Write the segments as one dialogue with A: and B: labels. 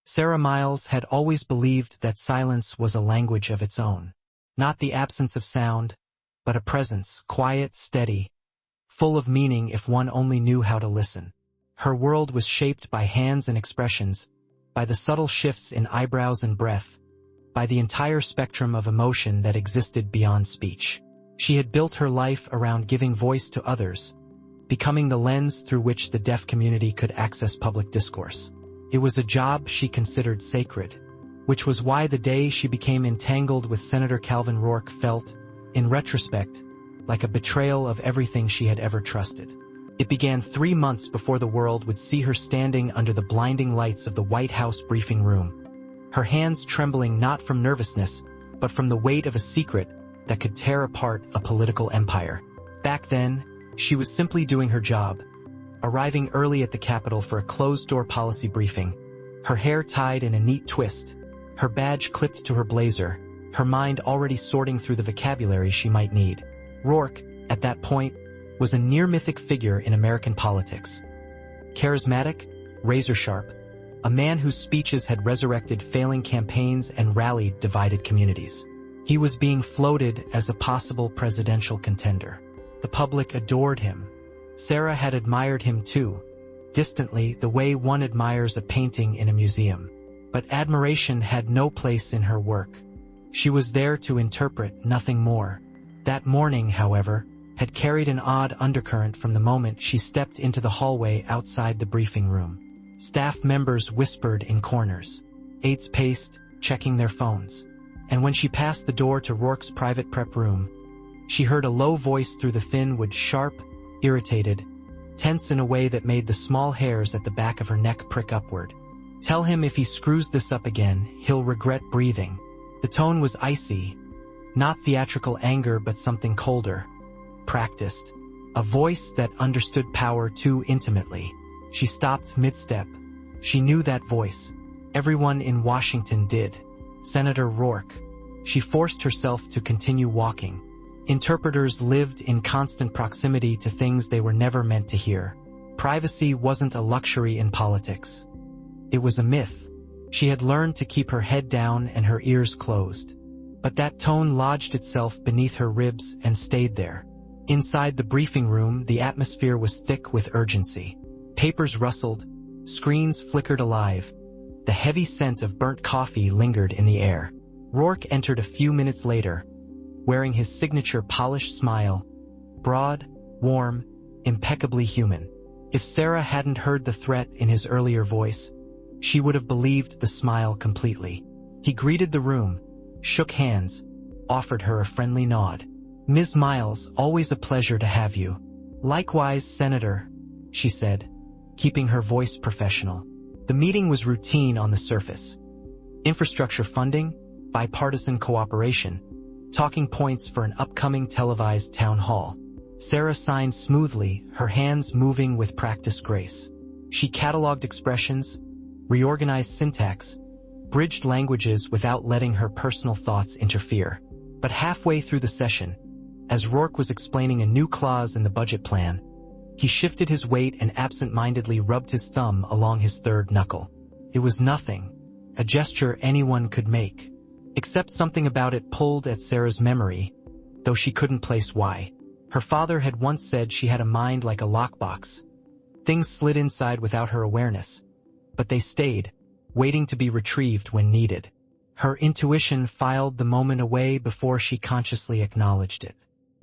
A: Sarah Miles had always believed that silence was a language of its own. Not the absence of sound, but a presence, quiet, steady, full of meaning if one only knew how to listen. Her world was shaped by hands and expressions, by the subtle shifts in eyebrows and breath, by the entire spectrum of emotion that existed beyond speech. She had built her life around giving voice to others, becoming the lens through which the deaf community could access public discourse. It was a job she considered sacred, which was why the day she became entangled with Senator Calvin Rourke felt, in retrospect, like a betrayal of everything she had ever trusted. It began 3 months before the world would see her standing under the blinding lights of the White House briefing room, her hands trembling not from nervousness, but from the weight of a secret that could tear apart a political empire. Back then, she was simply doing her job, arriving early at the Capitol for a closed-door policy briefing, her hair tied in a neat twist, her badge clipped to her blazer, her mind already sorting through the vocabulary she might need. Rourke, at that point, was a near-mythic figure in American politics. Charismatic, razor-sharp, a man whose speeches had resurrected failing campaigns and rallied divided communities. He was being floated as a possible presidential contender. The public adored him. Sarah had admired him too, distantly, the way one admires a painting in a museum. But admiration had no place in her work. She was there to interpret, nothing more. That morning, however, had carried an odd undercurrent from the moment she stepped into the hallway outside the briefing room. Staff members whispered in corners. Aides paced, checking their phones. And when she passed the door to Rourke's private prep room, she heard a low voice through the thin wood, sharp, irritated, tense in a way that made the small hairs at the back of her neck prick upward. "Tell him if he screws this up again, he'll regret breathing." The tone was icy, not theatrical anger but something colder, practiced, a voice that understood power too intimately. She stopped mid-step. She knew that voice. Everyone in Washington did. Senator Rourke. She forced herself to continue walking. Interpreters lived in constant proximity to things they were never meant to hear. Privacy wasn't a luxury in politics. It was a myth. She had learned to keep her head down and her ears closed. But that tone lodged itself beneath her ribs and stayed there. Inside the briefing room, the atmosphere was thick with urgency. Papers rustled, screens flickered alive. The heavy scent of burnt coffee lingered in the air. Rourke entered a few minutes later, wearing his signature polished smile, broad, warm, impeccably human. If Sarah hadn't heard the threat in his earlier voice, she would have believed the smile completely. He greeted the room, shook hands, offered her a friendly nod. "Ms. Miles, always a pleasure to have you." "Likewise, Senator," she said, keeping her voice professional. The meeting was routine on the surface. Infrastructure funding, bipartisan cooperation, talking points for an upcoming televised town hall. Sarah signed smoothly, her hands moving with practiced grace. She cataloged expressions, reorganized syntax, bridged languages without letting her personal thoughts interfere. But halfway through the session, as Rourke was explaining a new clause in the budget plan, he shifted his weight and absent-mindedly rubbed his thumb along his third knuckle. It was nothing, a gesture anyone could make. Except something about it pulled at Sarah's memory, though she couldn't place why. Her father had once said she had a mind like a lockbox. Things slid inside without her awareness, but they stayed, waiting to be retrieved when needed. Her intuition filed the moment away before she consciously acknowledged it.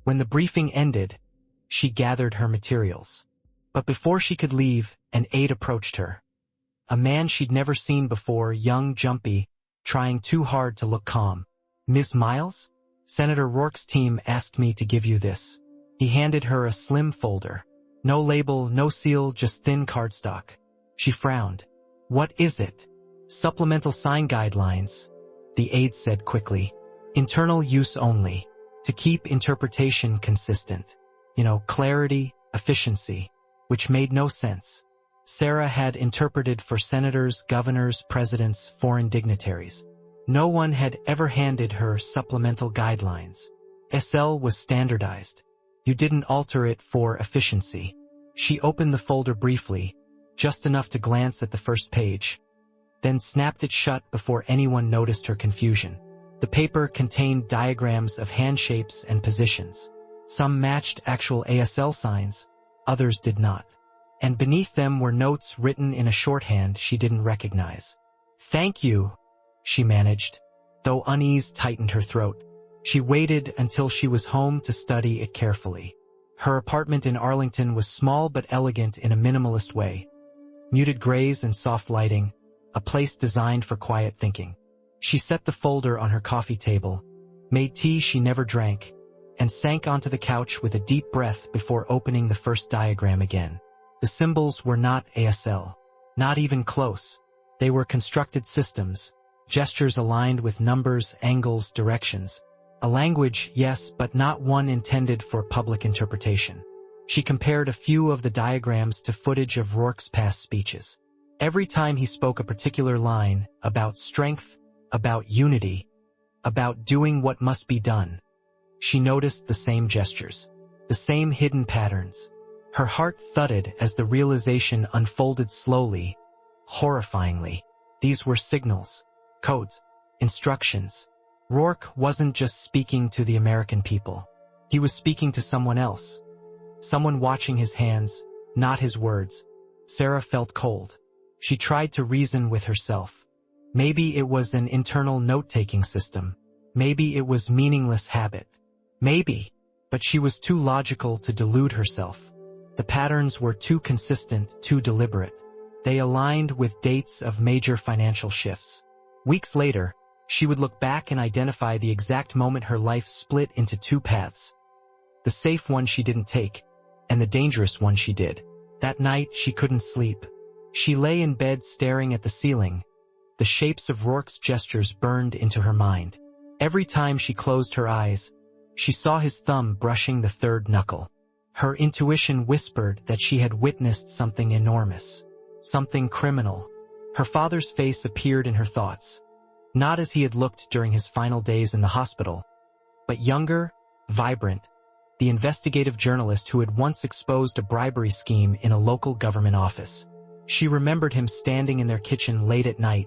A: When the briefing ended, she gathered her materials. But before she could leave, an aide approached her. A man she'd never seen before, young, jumpy, trying too hard to look calm. "Ms. Miles? Senator Rourke's team asked me to give you this." He handed her a slim folder. No label, no seal, just thin cardstock. She frowned. "What is it?" "Supplemental sign guidelines," the aide said quickly. "Internal use only. To keep interpretation consistent. Clarity, efficiency," which made no sense. Sarah had interpreted for senators, governors, presidents, foreign dignitaries. No one had ever handed her supplemental guidelines. SL was standardized. You didn't alter it for efficiency. She opened the folder briefly, just enough to glance at the first page. then snapped it shut before anyone noticed her confusion. The paper contained diagrams of hand shapes and positions. Some matched actual ASL signs, others did not. And beneath them were notes written in a shorthand she didn't recognize. "Thank you," she managed, though unease tightened her throat. She waited until she was home to study it carefully. Her apartment in Arlington was small but elegant in a minimalist way. Muted grays and soft lighting, a place designed for quiet thinking. She set the folder on her coffee table, made tea she never drank, and sank onto the couch with a deep breath before opening the first diagram again. The symbols were not ASL, not even close. They were constructed systems, gestures aligned with numbers, angles, directions. A language, yes, but not one intended for public interpretation. She compared a few of the diagrams to footage of Rourke's past speeches. Every time he spoke a particular line, about strength, about unity, about doing what must be done, she noticed the same gestures, the same hidden patterns. Her heart thudded as the realization unfolded slowly, horrifyingly. These were signals, codes, instructions. Rourke wasn't just speaking to the American people. He was speaking to someone else. Someone watching his hands, not his words. Sarah felt cold. She tried to reason with herself. Maybe it was an internal note-taking system. Maybe it was meaningless habit. Maybe, but she was too logical to delude herself. The patterns were too consistent, too deliberate. They aligned with dates of major financial shifts. Weeks later, she would look back and identify the exact moment her life split into two paths. The safe one she didn't take, and the dangerous one she did. That night, she couldn't sleep. She lay in bed staring at the ceiling. The shapes of Rourke's gestures burned into her mind. Every time she closed her eyes, she saw his thumb brushing the third knuckle. Her intuition whispered that she had witnessed something enormous, something criminal. Her father's face appeared in her thoughts. Not as he had looked during his final days in the hospital, but younger, vibrant, the investigative journalist who had once exposed a bribery scheme in a local government office. She remembered him standing in their kitchen late at night,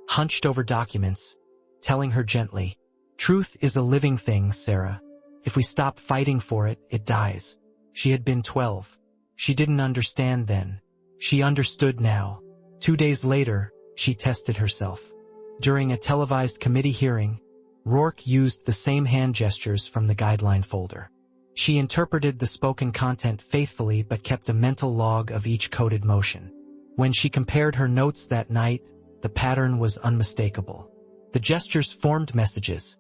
A: hunched over documents, telling her gently, "Truth is a living thing, Sarah. If we stop fighting for it, it dies." She had been 12. She didn't understand then. She understood now. 2 days later, she tested herself. During a televised committee hearing, Rourke used the same hand gestures from the guideline folder. She interpreted the spoken content faithfully but kept a mental log of each coded motion. When she compared her notes that night, the pattern was unmistakable. The gestures formed messages.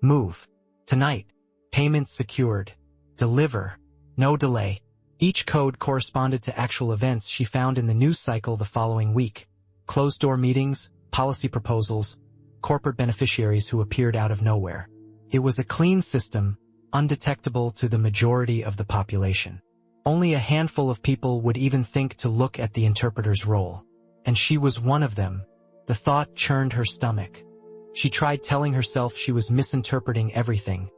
A: Move. Tonight. Payment secured. Deliver. No delay. Each code corresponded to actual events she found in the news cycle the following week. Closed-door meetings, policy proposals, corporate beneficiaries who appeared out of nowhere. It was a clean system, undetectable to the majority of the population. Only a handful of people would even think to look at the interpreter's role. And she was one of them. The thought churned her stomach. She tried telling herself she was misinterpreting everything,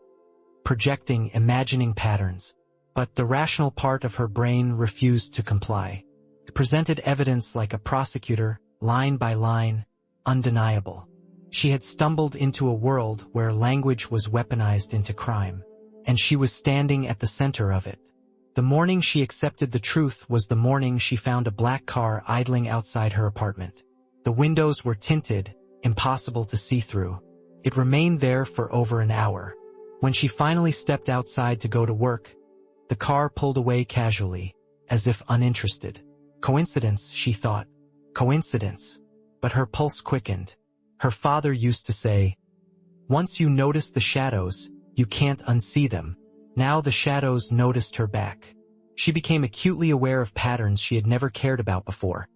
A: projecting, imagining patterns. But the rational part of her brain refused to comply. It presented evidence like a prosecutor, line by line, undeniable. She had stumbled into a world where language was weaponized into crime, and she was standing at the center of it. The morning she accepted the truth was the morning she found a black car idling outside her apartment. The windows were tinted, impossible to see through. It remained there for over an hour. When she finally stepped outside to go to work, the car pulled away casually, as if uninterested. Coincidence, she thought. Coincidence. But her pulse quickened. Her father used to say, "Once you notice the shadows, you can't unsee them." Now the shadows noticed her back. She became acutely aware of patterns she had never cared about before.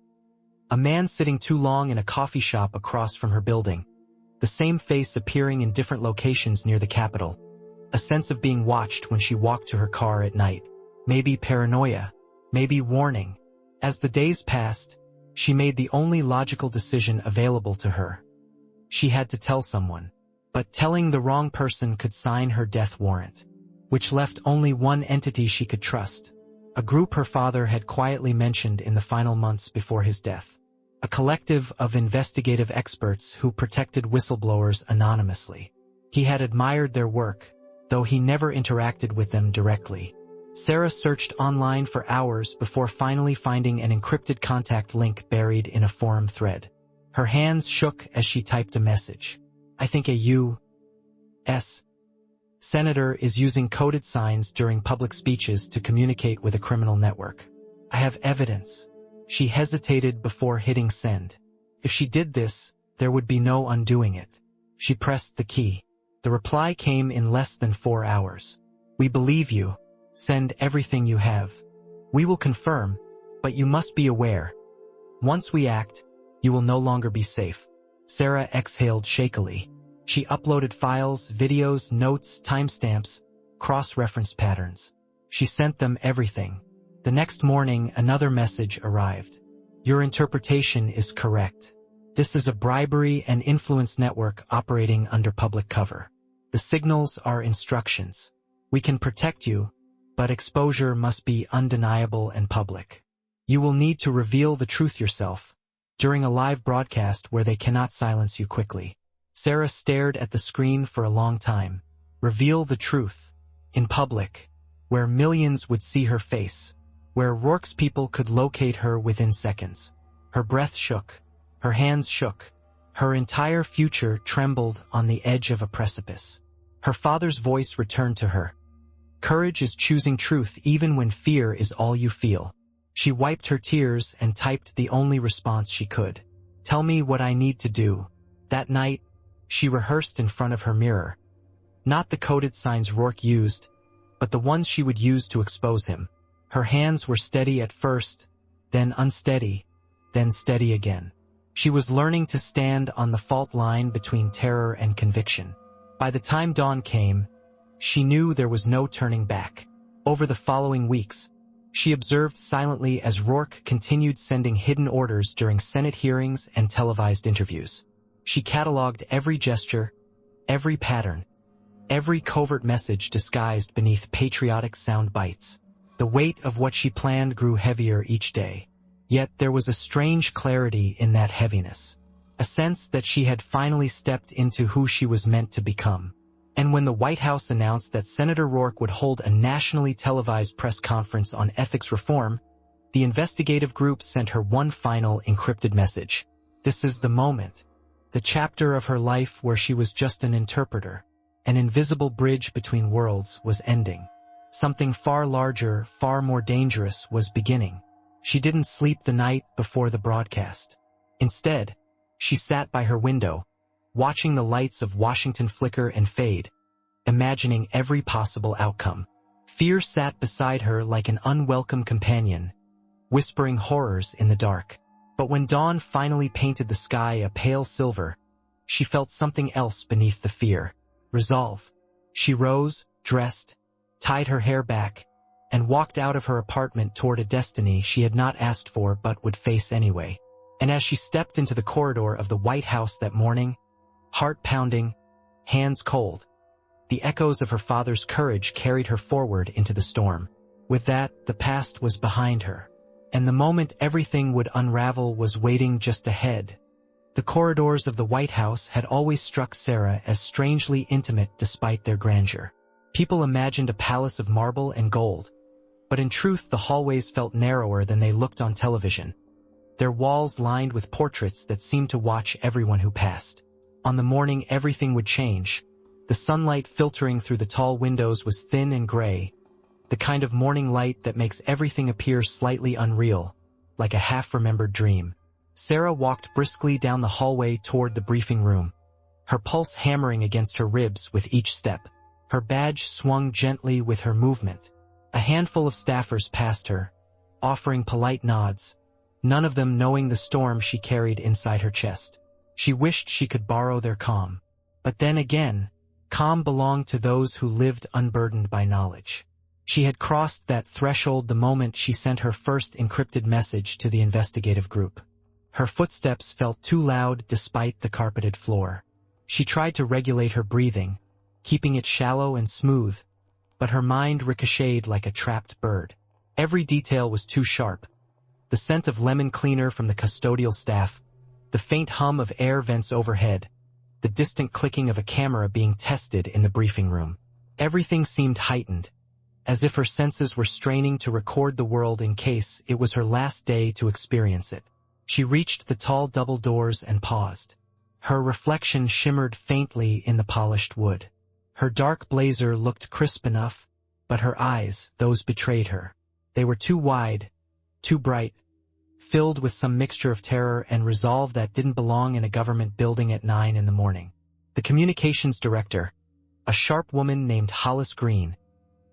A: A man sitting too long in a coffee shop across from her building. The same face appearing in different locations near the Capitol. A sense of being watched when she walked to her car at night. Maybe paranoia. Maybe warning. As the days passed, she made the only logical decision available to her. She had to tell someone. But telling the wrong person could sign her death warrant, which left only one entity she could trust. A group her father had quietly mentioned in the final months before his death. a collective of investigative experts who protected whistleblowers anonymously. He had admired their work, though he never interacted with them directly. Sarah searched online for hours before finally finding an encrypted contact link buried in a forum thread. Her hands shook as she typed a message. I think a U.S. senator is using coded signs during public speeches to communicate with a criminal network. I have evidence. She hesitated before hitting send. If she did this, there would be no undoing it. She pressed the key. The reply came in less than 4 hours. We believe you. Send everything you have. We will confirm, but you must be aware. Once we act, you will no longer be safe. Sarah exhaled shakily. She uploaded files, videos, notes, timestamps, cross-reference patterns. She sent them everything. The next morning, another message arrived. Your interpretation is correct. This is a bribery and influence network operating under public cover. The signals are instructions. We can protect you, but exposure must be undeniable and public. You will need to reveal the truth yourself, during a live broadcast where they cannot silence you quickly. Sarah stared at the screen for a long time. Reveal the truth. In public, where millions would see her face, where Rourke's people could locate her within seconds. Her breath shook. Her hands shook. Her entire future trembled on the edge of a precipice. Her father's voice returned to her. Courage is choosing truth even when fear is all you feel. She wiped her tears and typed the only response she could. Tell me what I need to do. That night, she rehearsed in front of her mirror. Not the coded signs Rourke used, but the ones she would use to expose him. Her hands were steady at first, then unsteady, then steady again. She was learning to stand on the fault line between terror and conviction. By the time dawn came, she knew there was no turning back. Over the following weeks, she observed silently as Rourke continued sending hidden orders during Senate hearings and televised interviews. She cataloged every gesture, every pattern, every covert message disguised beneath patriotic sound bites. The weight of what she planned grew heavier each day. Yet there was a strange clarity in that heaviness, a sense that she had finally stepped into who she was meant to become. And when the White House announced that Senator Rourke would hold a nationally televised press conference on ethics reform, the investigative group sent her one final encrypted message. This is the moment, the chapter of her life where she was just an interpreter. An invisible bridge between worlds was ending. Something far larger, far more dangerous was beginning. She didn't sleep the night before the broadcast. Instead, she sat by her window, watching the lights of Washington flicker and fade, imagining every possible outcome. Fear sat beside her like an unwelcome companion, whispering horrors in the dark. But when dawn finally painted the sky a pale silver, she felt something else beneath the fear. Resolve. She rose, dressed, tied her hair back, and walked out of her apartment toward a destiny she had not asked for but would face anyway. And as she stepped into the corridor of the White House that morning, heart pounding, hands cold, the echoes of her father's courage carried her forward into the storm. With that, the past was behind her, and the moment everything would unravel was waiting just ahead. The corridors of the White House had always struck Sarah as strangely intimate despite their grandeur. People imagined a palace of marble and gold, but in truth the hallways felt narrower than they looked on television, their walls lined with portraits that seemed to watch everyone who passed. On the morning everything would change, the sunlight filtering through the tall windows was thin and gray, the kind of morning light that makes everything appear slightly unreal, like a half-remembered dream. Sarah walked briskly down the hallway toward the briefing room, her pulse hammering against her ribs with each step. Her badge swung gently with her movement. A handful of staffers passed her, offering polite nods, none of them knowing the storm she carried inside her chest. She wished she could borrow their calm. But then again, calm belonged to those who lived unburdened by knowledge. She had crossed that threshold the moment she sent her first encrypted message to the investigative group. Her footsteps felt too loud despite the carpeted floor. She tried to regulate her breathing, keeping it shallow and smooth, but her mind ricocheted like a trapped bird. Every detail was too sharp. The The scent of lemon cleaner from the custodial staff, the faint hum of air vents overhead, the distant clicking of a camera being tested in the briefing room. Everything seemed heightened, as if her senses were straining to record the world in case it was her last day to experience it. She reached the tall double doors and paused. Her reflection shimmered faintly in the polished wood. Her dark blazer looked crisp enough, but her eyes, those betrayed her. They were too wide, too bright, filled with some mixture of terror and resolve that didn't belong in a government building at 9 in the morning. The communications director, a sharp woman named Hollis Green,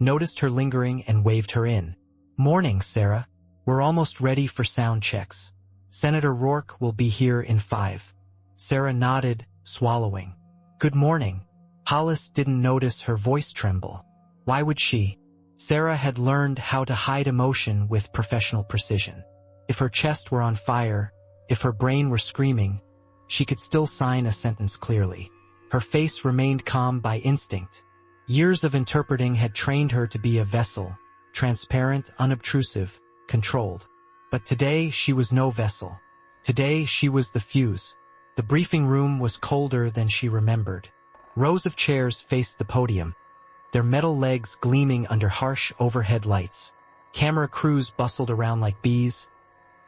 A: noticed her lingering and waved her in. "Morning, Sarah. We're almost ready for sound checks. Senator Rourke will be here in 5. Sarah nodded, swallowing. "Good morning." Hollis didn't notice her voice tremble. Why would she? Sarah had learned how to hide emotion with professional precision. If her chest were on fire, if her brain were screaming, she could still sign a sentence clearly. Her face remained calm by instinct. Years of interpreting had trained her to be a vessel, transparent, unobtrusive, controlled. But today she was no vessel. Today she was the fuse. The briefing room was colder than she remembered. Rows of chairs faced the podium, their metal legs gleaming under harsh overhead lights. Camera crews bustled around like bees,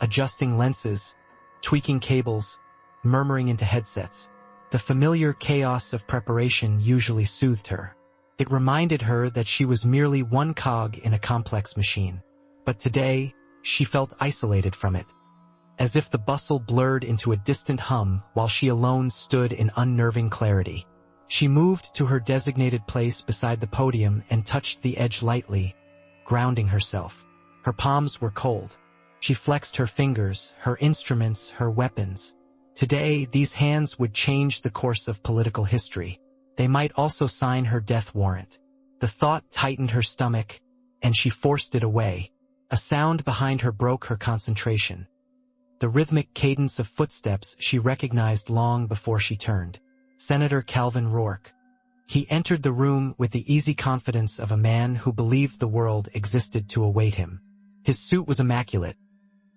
A: adjusting lenses, tweaking cables, murmuring into headsets. The familiar chaos of preparation usually soothed her. It reminded her that she was merely one cog in a complex machine. But today, she felt isolated from it, as if the bustle blurred into a distant hum while she alone stood in unnerving clarity. She moved to her designated place beside the podium and touched the edge lightly, grounding herself. Her palms were cold. She flexed her fingers, her instruments, her weapons. Today, these hands would change the course of political history. They might also sign her death warrant. The thought tightened her stomach, and she forced it away. A sound behind her broke her concentration. The rhythmic cadence of footsteps she recognized long before she turned. Senator Calvin Rourke. He entered the room with the easy confidence of a man who believed the world existed to await him. His suit was immaculate,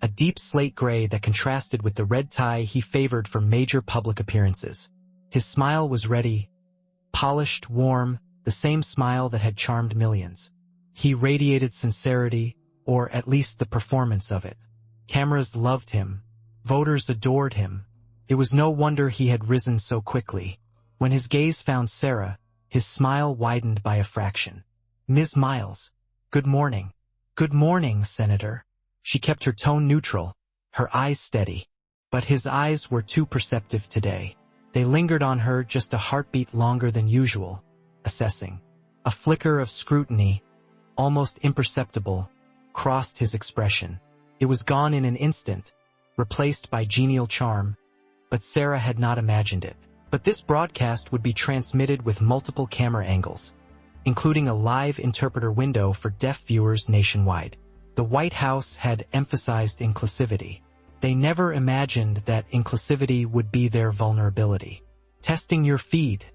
A: a deep slate gray that contrasted with the red tie he favored for major public appearances. His smile was ready, polished, warm, the same smile that had charmed millions. He radiated sincerity, or at least the performance of it. Cameras loved him. Voters adored him. It was no wonder he had risen so quickly. When his gaze found Sarah, his smile widened by a fraction. "Ms. Miles, good morning." "Good morning, Senator." She kept her tone neutral, her eyes steady. But his eyes were too perceptive today. They lingered on her just a heartbeat longer than usual, assessing. A flicker of scrutiny, almost imperceptible, crossed his expression. It was gone in an instant, replaced by genial charm, but Sarah had not imagined it. But this broadcast would be transmitted with multiple camera angles, including a live interpreter window for deaf viewers nationwide. The White House had emphasized inclusivity. They never imagined that inclusivity would be their vulnerability. "Testing your feed,"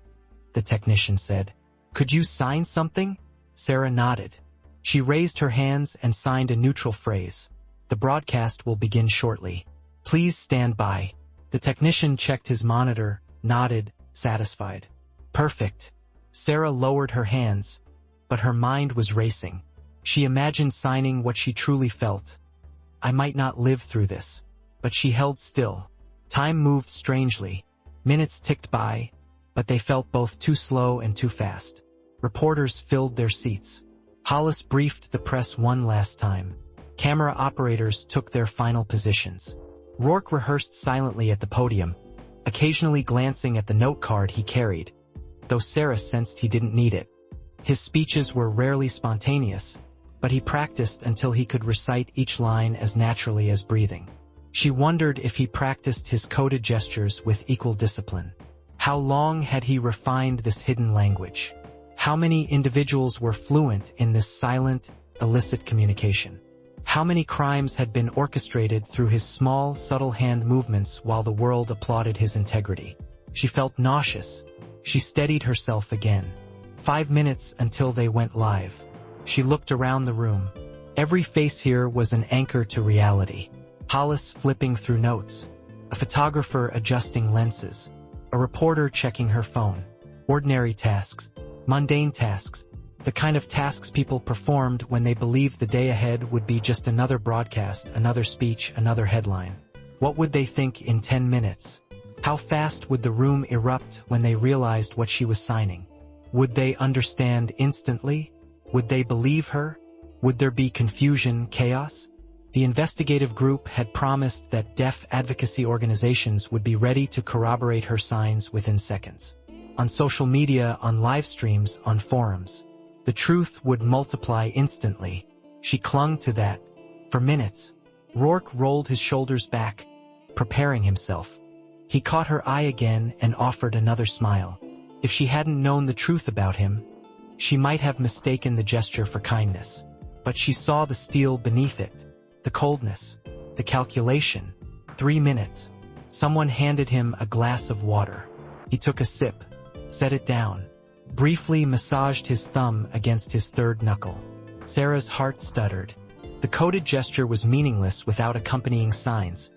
A: the technician said. "Could you sign something?" Sarah nodded. She raised her hands and signed a neutral phrase. "The broadcast will begin shortly. Please stand by." The technician checked his monitor, nodded, satisfied. "Perfect." Sarah lowered her hands, but her mind was racing. She imagined signing what she truly felt. I might not live through this. But she held still. Time moved strangely. Minutes ticked by, but they felt both too slow and too fast. Reporters filled their seats. Hollis briefed the press one last time. Camera operators took their final positions. Rourke rehearsed silently at the podium, occasionally glancing at the note card he carried, though Sarah sensed he didn't need it. His speeches were rarely spontaneous, but he practiced until he could recite each line as naturally as breathing. She wondered if he practiced his coded gestures with equal discipline. How long had he refined this hidden language? How many individuals were fluent in this silent, illicit communication? How many crimes had been orchestrated through his small, subtle hand movements while the world applauded his integrity? She felt nauseous. She steadied herself again. 5 minutes until they went live. She looked around the room. Every face here was an anchor to reality. Hollis flipping through notes, a photographer adjusting lenses, a reporter checking her phone. Ordinary tasks, mundane tasks, the kind of tasks people performed when they believed the day ahead would be just another broadcast, another speech, another headline. What would they think in 10 minutes? How fast would the room erupt when they realized what she was signing? Would they understand instantly? Would they believe her? Would there be confusion, chaos? The investigative group had promised that deaf advocacy organizations would be ready to corroborate her signs within seconds. On social media, on live streams, on forums. The truth would multiply instantly. She clung to that. For minutes. Rourke rolled his shoulders back, preparing himself. He caught her eye again and offered another smile. If she hadn't known the truth about him, she might have mistaken the gesture for kindness. But she saw the steel beneath it, the coldness, the calculation. 3 minutes. Someone handed him a glass of water. He took a sip, set it down, briefly massaged his thumb against his third knuckle. Sarah's heart stuttered. The coded gesture was meaningless without accompanying signs,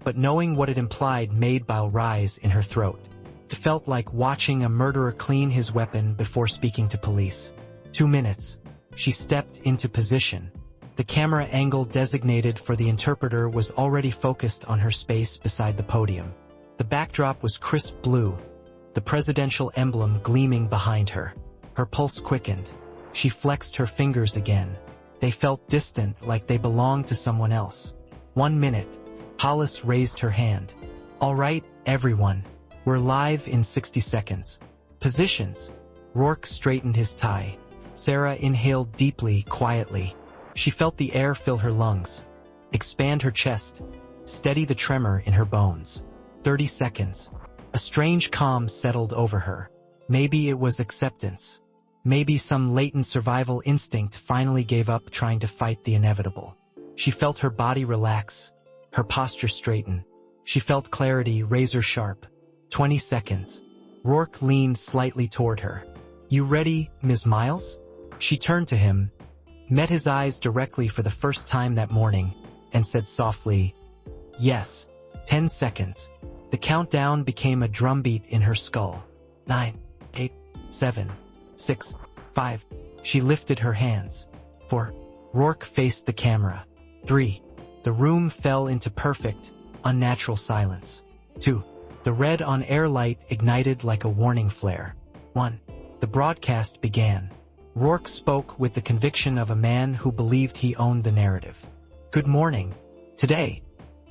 A: but knowing what it implied made bile rise in her throat. It felt like watching a murderer clean his weapon before speaking to police. 2 minutes. She stepped into position. The camera angle designated for the interpreter was already focused on her space beside the podium. The backdrop was crisp blue, the presidential emblem gleaming behind her. Her pulse quickened. She flexed her fingers again. They felt distant, like they belonged to someone else. 1 minute. Hollis raised her hand. All right, everyone. We're live in 60 seconds. Positions. Rourke straightened his tie. Sarah inhaled deeply, quietly. She felt the air fill her lungs, expand her chest, steady the tremor in her bones. 30 seconds. A strange calm settled over her. Maybe it was acceptance. Maybe some latent survival instinct finally gave up trying to fight the inevitable. She felt her body relax, her posture straighten. She felt clarity razor sharp. 20 seconds. Rourke leaned slightly toward her. You ready, Ms. Miles? She turned to him, met his eyes directly for the first time that morning, and said softly, yes. 10 seconds. The countdown became a drumbeat in her skull. 9, 8, 7, 6, 5. She lifted her hands. 4. Rourke faced the camera. 3. The room fell into perfect, unnatural silence. 2. The red on-air light ignited like a warning flare. 1. The broadcast began. Rourke spoke with the conviction of a man who believed he owned the narrative. Good morning. Today,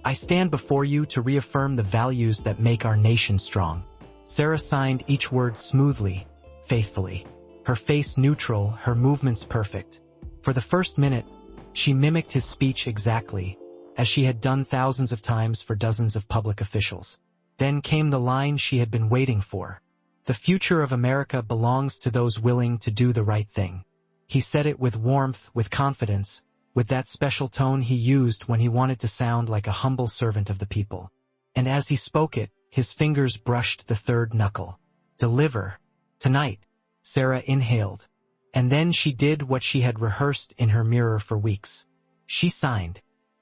A: I stand before you to reaffirm the values that make our nation strong. Sarah signed each word smoothly, faithfully. Her face neutral, her movements perfect. For the first minute, she mimicked his speech exactly, as she had done thousands of times for dozens of public officials. Then came the line she had been waiting for. The future of America belongs to those willing to do the right thing. He said it with warmth, with confidence, with that special tone he used when he wanted to sound like a humble servant of the people. And as he spoke it, his fingers brushed the third knuckle. Deliver. Tonight. Sarah inhaled. And then she did what she had rehearsed in her mirror for weeks. She signed.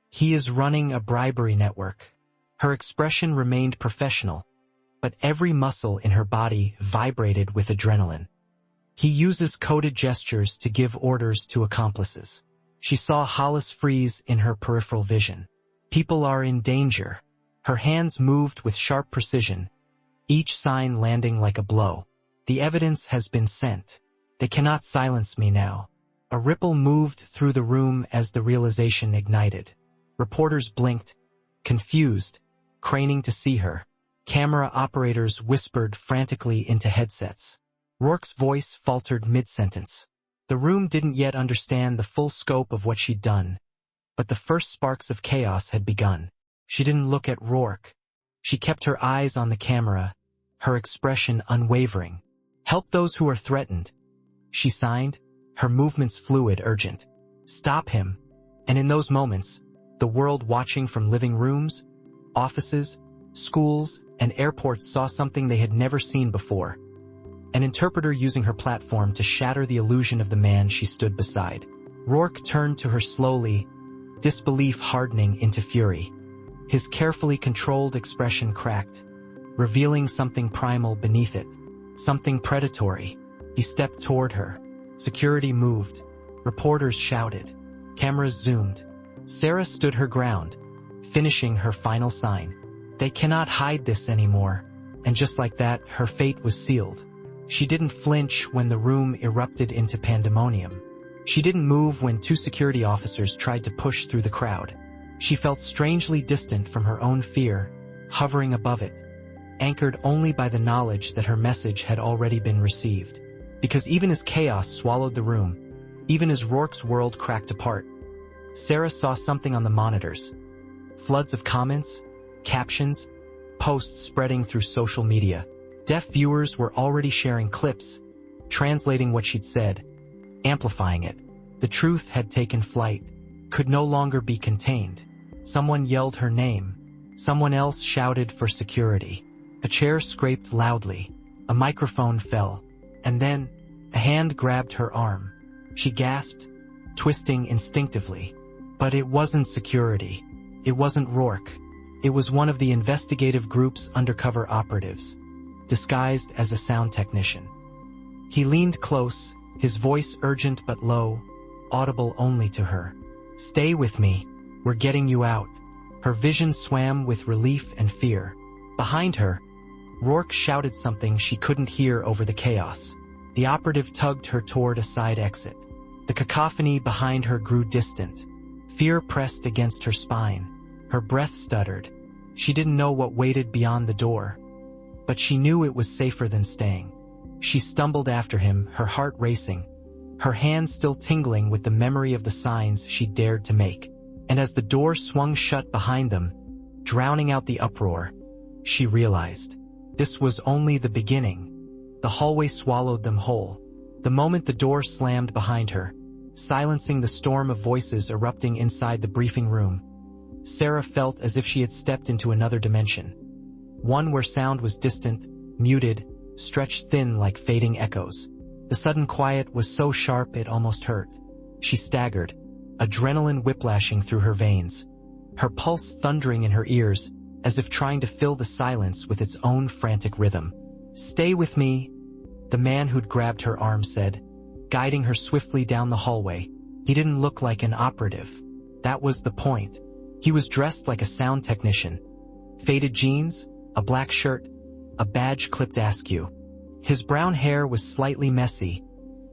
A: He is running a bribery network. Her expression remained professional, but every muscle in her body vibrated with adrenaline. He uses coded gestures to give orders to accomplices. She saw Hollis freeze in her peripheral vision. People are in danger. Her hands moved with sharp precision, each sign landing like a blow. The evidence has been sent. They cannot silence me now. A ripple moved through the room as the realization ignited. Reporters blinked, confused, craning to see her. Camera operators whispered frantically into headsets. Rourke's voice faltered mid-sentence. The room didn't yet understand the full scope of what she'd done, but the first sparks of chaos had begun. She didn't look at Rourke. She kept her eyes on the camera, her expression unwavering. Help those who are threatened. She signed, her movements fluid, urgent. Stop him. And in those moments, the world watching from living rooms, offices, schools, and airports saw something they had never seen before. An interpreter using her platform to shatter the illusion of the man she stood beside. Rourke turned to her slowly, disbelief hardening into fury. His carefully controlled expression cracked, revealing something primal beneath it, something predatory. He stepped toward her. Security moved. Reporters shouted. Cameras zoomed. Sarah stood her ground, finishing her final sign. They cannot hide this anymore. And just like that, her fate was sealed. She didn't flinch when the room erupted into pandemonium. She didn't move when two security officers tried to push through the crowd. She felt strangely distant from her own fear, hovering above it, anchored only by the knowledge that her message had already been received. Because even as chaos swallowed the room, even as Rourke's world cracked apart, Sarah saw something on the monitors. Floods of comments, captions, posts spreading through social media. Deaf viewers were already sharing clips, translating what she'd said, amplifying it. The truth had taken flight, could no longer be contained. Someone yelled her name. Someone else shouted for security. A chair scraped loudly. A microphone fell. And then, a hand grabbed her arm. She gasped, twisting instinctively. But it wasn't security. It wasn't Rourke. It was one of the investigative group's undercover operatives, disguised as a sound technician. He leaned close, his voice urgent but low, audible only to her. "Stay with me. We're getting you out." Her vision swam with relief and fear. Behind her, Rourke shouted something she couldn't hear over the chaos. The operative tugged her toward a side exit. The cacophony behind her grew distant. Fear pressed against her spine. Her breath stuttered. She didn't know what waited beyond the door, but she knew it was safer than staying. She stumbled after him, her heart racing, her hands still tingling with the memory of the signs she dared to make. And as the door swung shut behind them, drowning out the uproar, she realized this was only the beginning. The hallway swallowed them whole. The moment the door slammed behind her, silencing the storm of voices erupting inside the briefing room, Sarah felt as if she had stepped into another dimension. One where sound was distant, muted, stretched thin like fading echoes. The sudden quiet was so sharp it almost hurt. She staggered, adrenaline whiplashing through her veins, her pulse thundering in her ears, as if trying to fill the silence with its own frantic rhythm. "Stay with me," the man who'd grabbed her arm said, guiding her swiftly down the hallway. He didn't look like an operative. That was the point. He was dressed like a sound technician. Faded jeans, a black shirt, a badge clipped askew. His brown hair was slightly messy,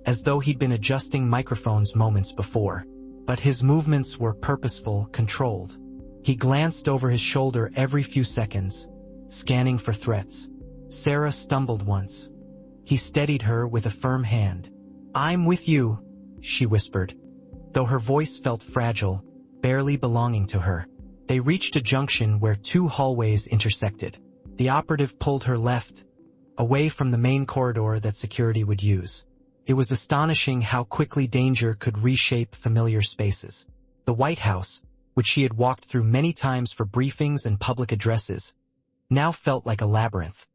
A: as though he'd been adjusting microphones moments before. But his movements were purposeful, controlled. He glanced over his shoulder every few seconds, scanning for threats. Sarah stumbled once. He steadied her with a firm hand. "I'm with you," she whispered, though her voice felt fragile, barely belonging to her. They reached a junction where two hallways intersected. The operative pulled her left, away from the main corridor that security would use. It was astonishing how quickly danger could reshape familiar spaces. The White House, which she had walked through many times for briefings and public addresses, now felt like a labyrinth.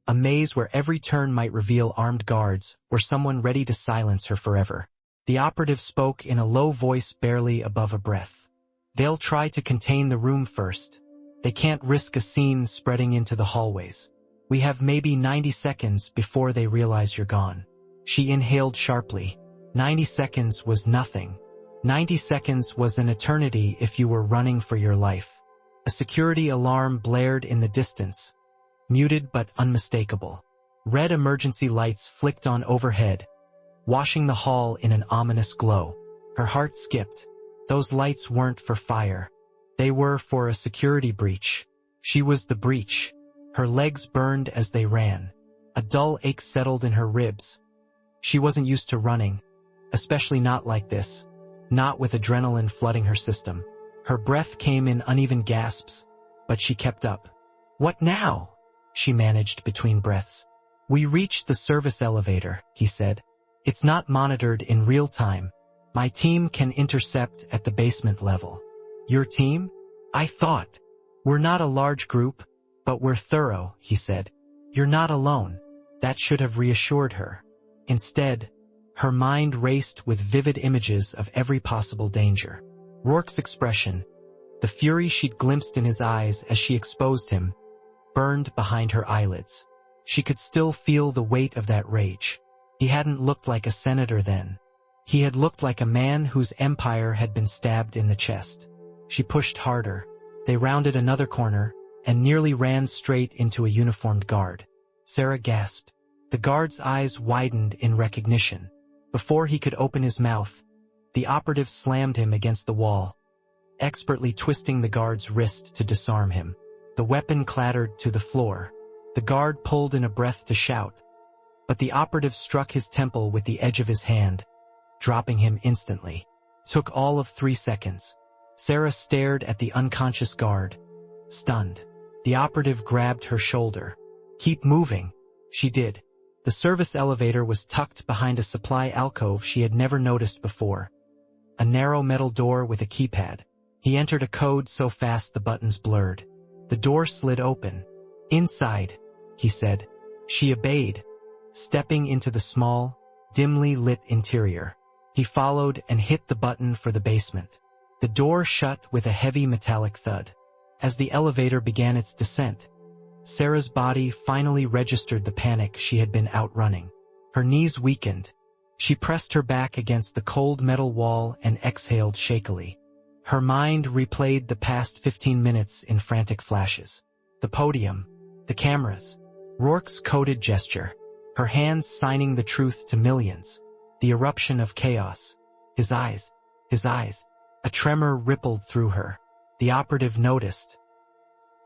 A: A maze where every turn might reveal armed guards or someone ready to silence her forever. The operative spoke in a low voice barely above a breath. "They'll try to contain the room first. They can't risk a scene spreading into the hallways. We have maybe 90 seconds before they realize you're gone." She inhaled sharply. 90 seconds was nothing. 90 seconds was an eternity if you were running for your life. A security alarm blared in the distance, muted but unmistakable. Red emergency lights flicked on overhead, washing the hall in an ominous glow. Her heart skipped. Those lights weren't for fire. They were for a security breach. She was the breach. Her legs burned as they ran. A dull ache settled in her ribs. She wasn't used to running, especially not like this, not with adrenaline flooding her system. Her breath came in uneven gasps, but she kept up. "What now?" she managed between breaths. "We reached the service elevator," he said. "It's not monitored in real time. My team can intercept at the basement level." "Your team?" "I thought. We're not a large group, but we're thorough," he said. "You're not alone." That should have reassured her. Instead, her mind raced with vivid images of every possible danger. Rourke's expression, The fury she'd glimpsed in his eyes as she exposed him burned behind her eyelids. She could still feel the weight of that rage. He hadn't looked like a senator then. He had looked like a man whose empire had been stabbed in the chest. She pushed harder. They rounded another corner and nearly ran straight into a uniformed guard. Sarah gasped. The guard's eyes widened in recognition. Before he could open his mouth, the operative slammed him against the wall, expertly twisting the guard's wrist to disarm him. The weapon clattered to the floor. The guard pulled in a breath to shout, but the operative struck his temple with the edge of his hand, dropping him instantly. Took all of 3 seconds. Sarah stared at the unconscious guard, stunned. The operative grabbed her shoulder. "Keep moving." She did. The service elevator was tucked behind a supply alcove she had never noticed before. A narrow metal door with a keypad. He entered a code so fast the buttons blurred. The door slid open. "Inside," he said. She obeyed, stepping into the small, dimly lit interior. He followed and hit the button for the basement. The door shut with a heavy metallic thud. As the elevator began its descent, Sarah's body finally registered the panic she had been outrunning. Her knees weakened. She pressed her back against the cold metal wall and exhaled shakily. Her mind replayed the past 15 minutes in frantic flashes. The podium, the cameras, Rourke's coded gesture, her hands signing the truth to millions, the eruption of chaos. His eyes. A tremor rippled through her. The operative noticed.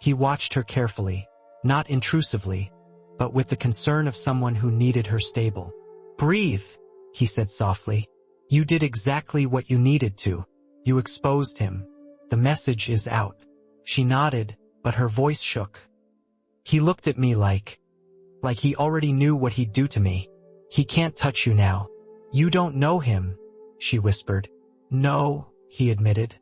A: He watched her carefully, not intrusively, but with the concern of someone who needed her stable. "Breathe," he said softly. "You did exactly what you needed to. You exposed him. The message is out." She nodded, but her voice shook. "He looked at me like he already knew what he'd do to me. He can't touch you now." "You don't know him," she whispered. "No," he admitted.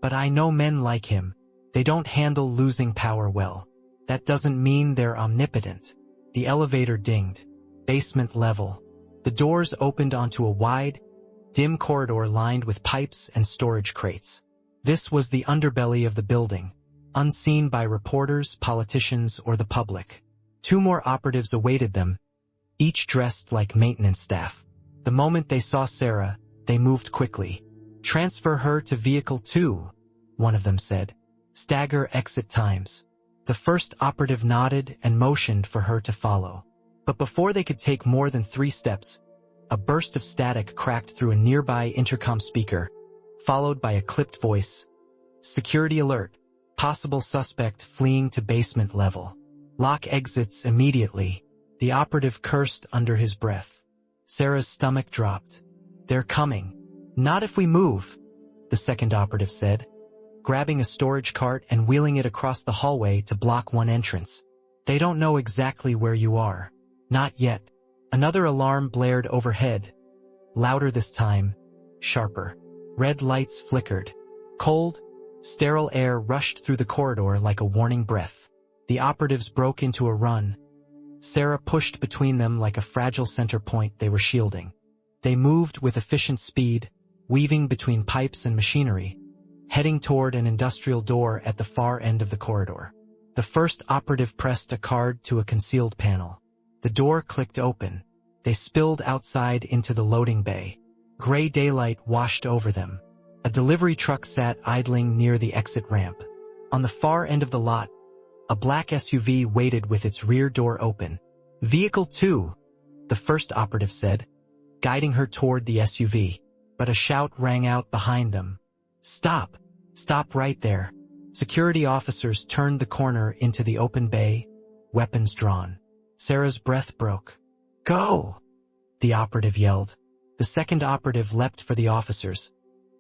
A: "But I know men like him. They don't handle losing power well. That doesn't mean they're omnipotent." The elevator dinged. Basement level. The doors opened onto a wide, dim corridor lined with pipes and storage crates. This was the underbelly of the building, unseen by reporters, politicians, or the public. 2 more operatives awaited them, each dressed like maintenance staff. The moment they saw Sarah, they moved quickly. "Transfer her to Vehicle 2, one of them said. "Stagger exit times." The first operative nodded and motioned for her to follow. But before they could take more than 3 steps, a burst of static cracked through a nearby intercom speaker, followed by a clipped voice. "Security alert. Possible suspect fleeing to basement level. Lock exits immediately." The operative cursed under his breath. Sarah's stomach dropped. "They're coming." "Not if we move," the second operative said, grabbing a storage cart and wheeling it across the hallway to block one entrance. "They don't know exactly where you are." "Not yet." Another alarm blared overhead, louder this time, sharper. Red lights flickered. Cold, sterile air rushed through the corridor like a warning breath. The operatives broke into a run. Sarah pushed between them like a fragile center point they were shielding. They moved with efficient speed, weaving between pipes and machinery, heading toward an industrial door at the far end of the corridor. The first operative pressed a card to a concealed panel. The door clicked open. They spilled outside into the loading bay. Gray daylight washed over them. A delivery truck sat idling near the exit ramp. On the far end of the lot, a black SUV waited with its rear door open. "Vehicle 2, the first operative said, guiding her toward the SUV. But a shout rang out behind them. "Stop! Stop right there!" Security officers turned the corner into the open bay, weapons drawn. Sarah's breath broke. "Go!" the operative yelled. The second operative leapt for the officers,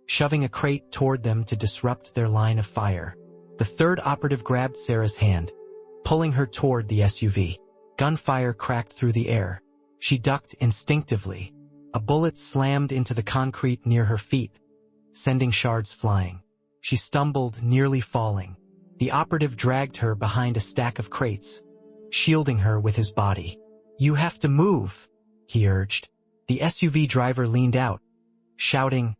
A: shoving a crate toward them to disrupt their line of fire. The third operative grabbed Sarah's hand, pulling her toward the SUV. Gunfire cracked through the air. She ducked instinctively. A bullet slammed into the concrete near her feet, sending shards flying. She stumbled, nearly falling. The operative dragged her behind a stack of crates, shielding her with his body. "You have to move," he urged. The SUV driver leaned out, shouting,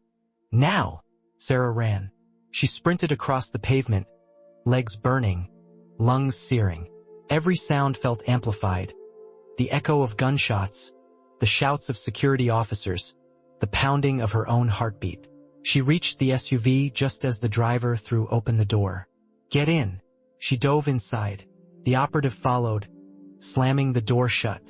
A: "Now!" Sarah ran. She sprinted across the pavement, legs burning, lungs searing. Every sound felt amplified. The echo of gunshots, the shouts of security officers, the pounding of her own heartbeat. She reached the SUV just as the driver threw open the door. "Get in." She dove inside. The operative followed, slamming the door shut.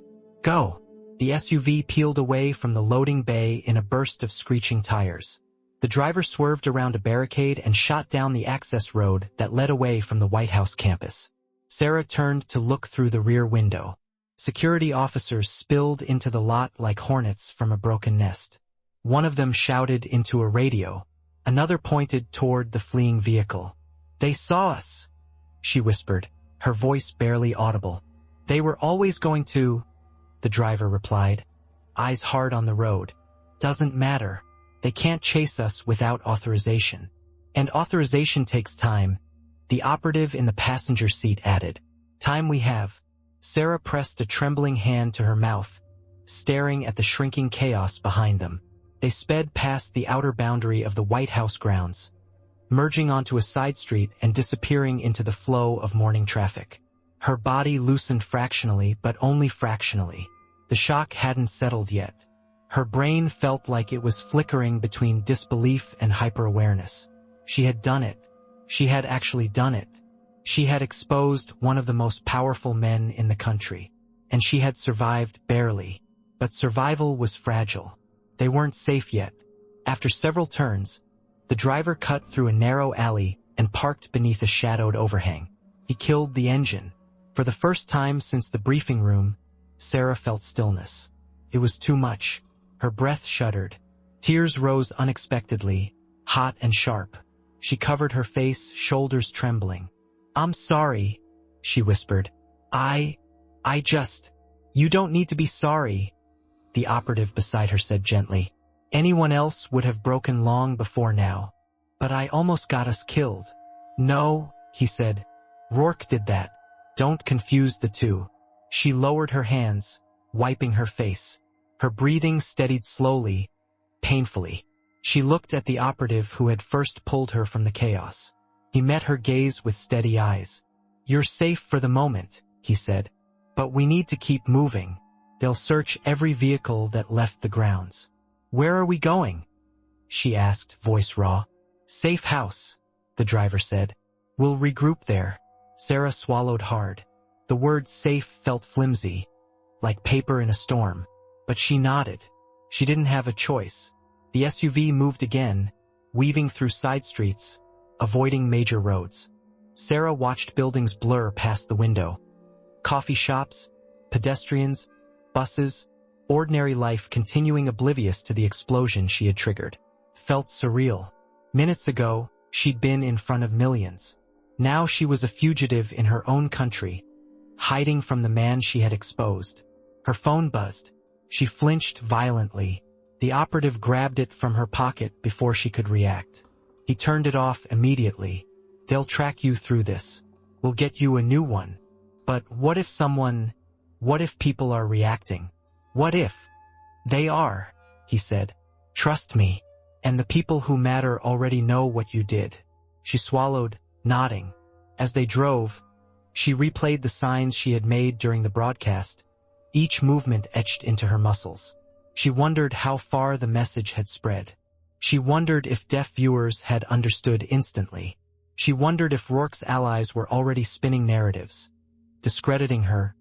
A: "Go." The SUV peeled away from the loading bay in a burst of screeching tires. The driver swerved around a barricade and shot down the access road that led away from the White House campus. Sarah turned to look through the rear window. Security officers spilled into the lot like hornets from a broken nest. One of them shouted into a radio. Another pointed toward the fleeing vehicle. "They saw us," she whispered, her voice barely audible. "They were always going to," the driver replied, eyes hard on the road. "Doesn't matter. They can't chase us without authorization. And authorization takes time," the operative in the passenger seat added. "Time we have." Sarah pressed a trembling hand to her mouth, staring at the shrinking chaos behind them. They sped past the outer boundary of the White House grounds, merging onto a side street and disappearing into the flow of morning traffic. Her body loosened fractionally, but only fractionally. The shock hadn't settled yet. Her brain felt like it was flickering between disbelief and hyper-awareness. She had done it. She had actually done it. She had exposed one of the most powerful men in the country, and she had survived barely. But survival was fragile. They weren't safe yet. After several turns, the driver cut through a narrow alley and parked beneath a shadowed overhang. He killed the engine. For the first time since the briefing room, Sarah felt stillness. It was too much. Her breath shuddered. Tears rose unexpectedly, hot and sharp. She covered her face, shoulders trembling. "I'm sorry," she whispered. I just... "You don't need to be sorry," the operative beside her said gently. "Anyone else would have broken long before now. But I almost got us killed." "No," he said. "Rourke did that. Don't confuse the two." She lowered her hands, wiping her face. Her breathing steadied slowly, painfully. She looked at the operative who had first pulled her from the chaos. He met her gaze with steady eyes. "You're safe for the moment," he said. "But we need to keep moving. They'll search every vehicle that left the grounds." "Where are we going?" she asked, voice raw. "Safe house," the driver said. "We'll regroup there." Sarah swallowed hard. The word safe felt flimsy, like paper in a storm. But she nodded. She didn't have a choice. The SUV moved again, weaving through side streets, avoiding major roads. Sarah watched buildings blur past the window. Coffee shops, pedestrians, buses, ordinary life continuing oblivious to the explosion she had triggered. Felt surreal. Minutes ago, she'd been in front of millions. Now she was a fugitive in her own country, hiding from the man she had exposed. Her phone buzzed. She flinched violently. The operative grabbed it from her pocket before she could react. He turned it off immediately. "They'll track you through this. We'll get you a new one." "But what if people are reacting? What if?" "They are," he said. "Trust me. And the people who matter already know what you did." She swallowed, nodding. As they drove, she replayed the signs she had made during the broadcast, each movement etched into her muscles. She wondered how far the message had spread. She wondered if deaf viewers had understood instantly. She wondered if Rourke's allies were already spinning narratives, discrediting her,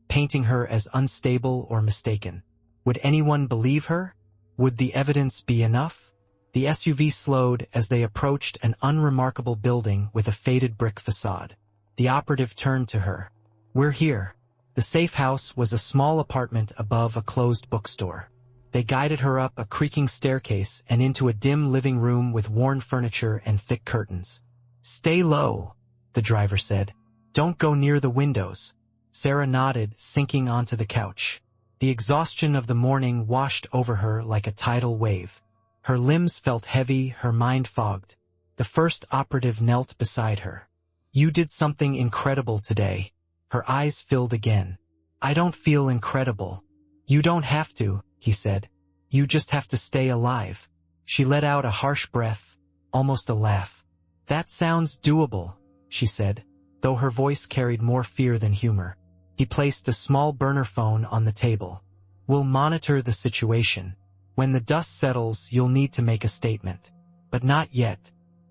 A: painting her as unstable or mistaken. Would anyone believe her? Would the evidence be enough? The SUV slowed as they approached an unremarkable building with a faded brick facade. The operative turned to her. "We're here." The safe house was a small apartment above a closed bookstore. They guided her up a creaking staircase and into a dim living room with worn furniture and thick curtains. "Stay low," the driver said. "Don't go near the windows." Sarah nodded, sinking onto the couch. The exhaustion of the morning washed over her like a tidal wave. Her limbs felt heavy, her mind fogged. The first operative knelt beside her. "You did something incredible today." Her eyes filled again. "I don't feel incredible." "You don't have to," he said. "You just have to stay alive." She let out a harsh breath, almost a laugh. That sounds doable, she said, though her voice carried more fear than humor. He placed a small burner phone on the table. We'll monitor the situation. When the dust settles, you'll need to make a statement. But not yet.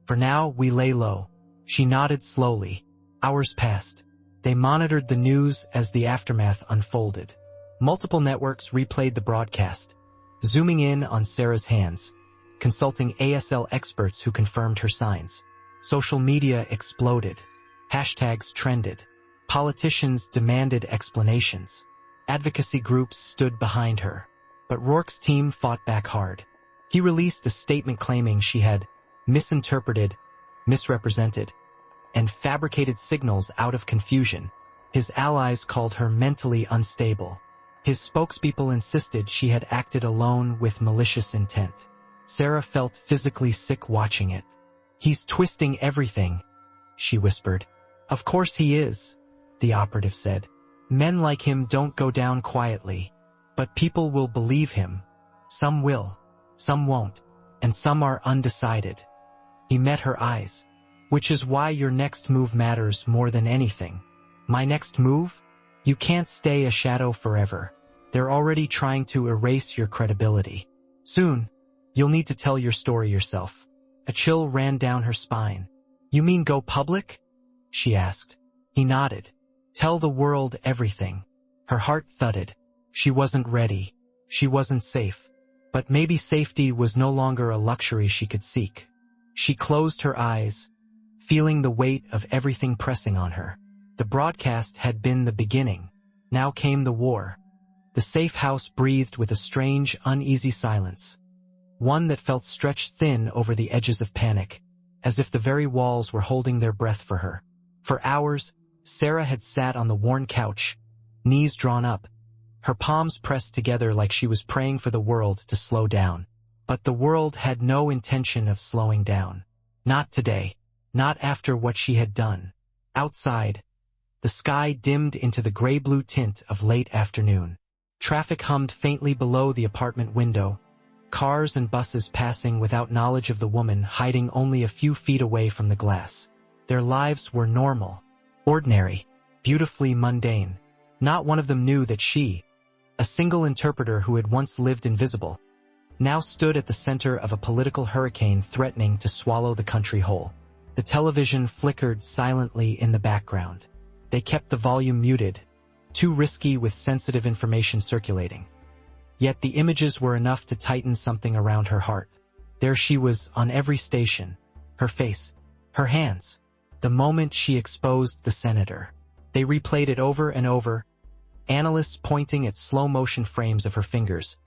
A: For now, we lay low. She nodded slowly. Hours passed. They monitored the news as the aftermath unfolded. Multiple networks replayed the broadcast, zooming in on Sarah's hands, consulting ASL experts who confirmed her signs. Social media exploded. Hashtags trended. Politicians demanded explanations. Advocacy groups stood behind her. But Rourke's team fought back hard. He released a statement claiming she had misinterpreted, misrepresented, and fabricated signals out of confusion. His allies called her mentally unstable. His spokespeople insisted she had acted alone with malicious intent. Sarah felt physically sick watching it. He's twisting everything, she whispered. Of course he is, the operative said. Men like him don't go down quietly. But people will believe him. Some will, some won't, and some are undecided. He met her eyes. Which is why your next move matters more than anything. My next move? You can't stay a shadow forever. They're already trying to erase your credibility. Soon, you'll need to tell your story yourself. A chill ran down her spine. You mean go public? She asked. He nodded. Tell the world everything. Her heart thudded. She wasn't ready. She wasn't safe. But maybe safety was no longer a luxury she could seek. She closed her eyes, feeling the weight of everything pressing on her. The broadcast had been the beginning. Now came the war. The safe house breathed with a strange, uneasy silence. One that felt stretched thin over the edges of panic, as if the very walls were holding their breath for her. For hours, Sarah had sat on the worn couch, knees drawn up, her palms pressed together like she was praying for the world to slow down. But the world had no intention of slowing down. Not today. Not after what she had done. Outside, the sky dimmed into the gray-blue tint of late afternoon. Traffic hummed faintly below the apartment window, cars and buses passing without knowledge of the woman hiding only a few feet away from the glass. Their lives were normal, ordinary, beautifully mundane. Not one of them knew that she, a single interpreter who had once lived invisible, now stood at the center of a political hurricane threatening to swallow the country whole. The television flickered silently in the background. They kept the volume muted, too risky with sensitive information circulating. Yet the images were enough to tighten something around her heart. There she was on every station, her face, her hands. The moment she exposed the senator. They replayed it over and over, analysts pointing at slow-motion frames of her fingers,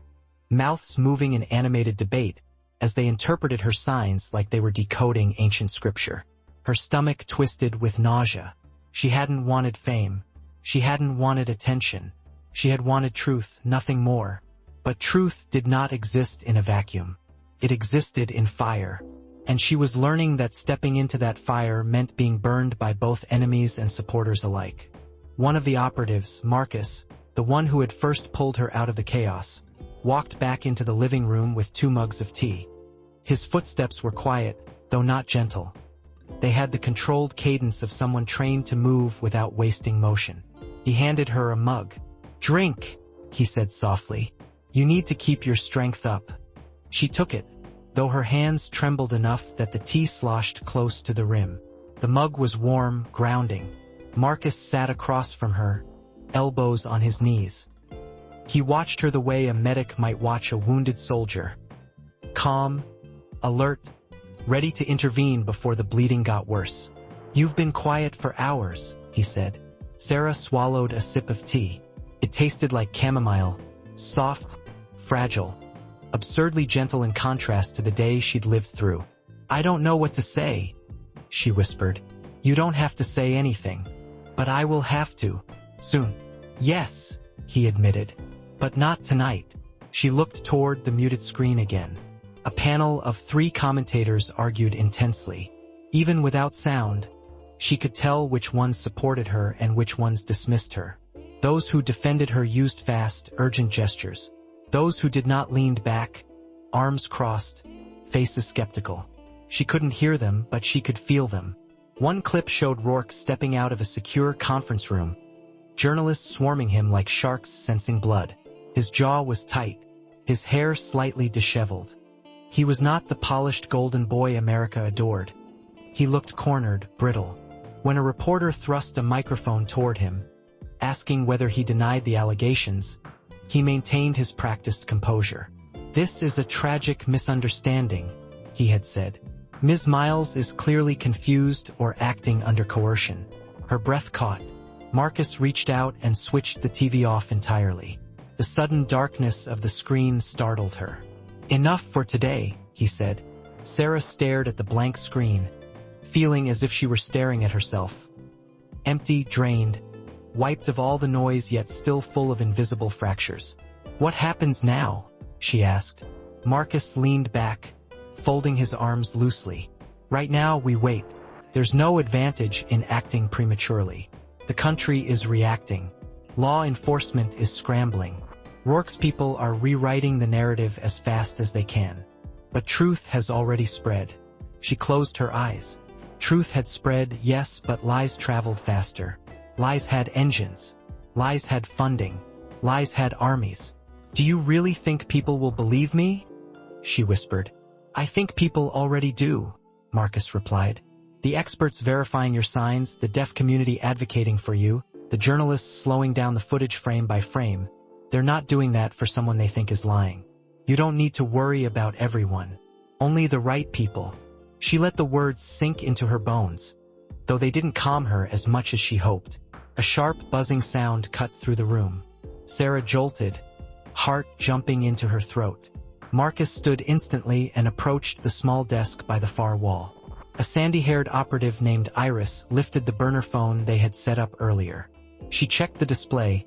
A: mouths moving in animated debate as they interpreted her signs like they were decoding ancient scripture. Her stomach twisted with nausea. She hadn't wanted fame. She hadn't wanted attention. She had wanted truth, nothing more. But truth did not exist in a vacuum. It existed in fire. And she was learning that stepping into that fire meant being burned by both enemies and supporters alike. One of the operatives, Marcus, the one who had first pulled her out of the chaos, walked back into the living room with 2 mugs of tea. His footsteps were quiet, though not gentle. They had the controlled cadence of someone trained to move without wasting motion. He handed her a mug. "Drink," he said softly. "You need to keep your strength up." She took it, though her hands trembled enough that the tea sloshed close to the rim. The mug was warm, grounding. Marcus sat across from her, elbows on his knees. He watched her the way a medic might watch a wounded soldier. Calm, alert, ready to intervene before the bleeding got worse. "You've been quiet for hours," he said. Sarah swallowed a sip of tea. It tasted like chamomile, soft, fragile, absurdly gentle in contrast to the day she'd lived through. "I don't know what to say," she whispered. "You don't have to say anything. But I will have to. Soon." "Yes," he admitted. "But not tonight." She looked toward the muted screen again. A panel of 3 commentators argued intensely. Even without sound, she could tell which ones supported her and which ones dismissed her. Those who defended her used fast, urgent gestures. Those who did not leaned back, arms crossed, faces skeptical. She couldn't hear them, but she could feel them. One clip showed Rourke stepping out of a secure conference room, journalists swarming him like sharks sensing blood. His jaw was tight, his hair slightly disheveled. He was not the polished golden boy America adored. He looked cornered, brittle. When a reporter thrust a microphone toward him, asking whether he denied the allegations, he maintained his practiced composure. "This is a tragic misunderstanding," he had said. "Ms. Miles is clearly confused or acting under coercion." Her breath caught. Marcus reached out and switched the TV off entirely. The sudden darkness of the screen startled her. "Enough for today," he said. Sarah stared at the blank screen, feeling as if she were staring at herself. Empty, drained, wiped of all the noise yet still full of invisible fractures. "What happens now?" she asked. Marcus leaned back, folding his arms loosely. "Right now we wait. There's no advantage in acting prematurely. The country is reacting. Law enforcement is scrambling. Rourke's people are rewriting the narrative as fast as they can. But truth has already spread." She closed her eyes. Truth had spread, yes, but lies traveled faster. Lies had engines. Lies had funding. Lies had armies. "Do you really think people will believe me?" she whispered. "I think people already do," Marcus replied. "The experts verifying your signs, the deaf community advocating for you, the journalists slowing down the footage frame by frame. They're not doing that for someone they think is lying. You don't need to worry about everyone. Only the right people." She let the words sink into her bones, though they didn't calm her as much as she hoped. A sharp, buzzing sound cut through the room. Sarah jolted, heart jumping into her throat. Marcus stood instantly and approached the small desk by the far wall. A sandy-haired operative named Iris lifted the burner phone they had set up earlier. She checked the display,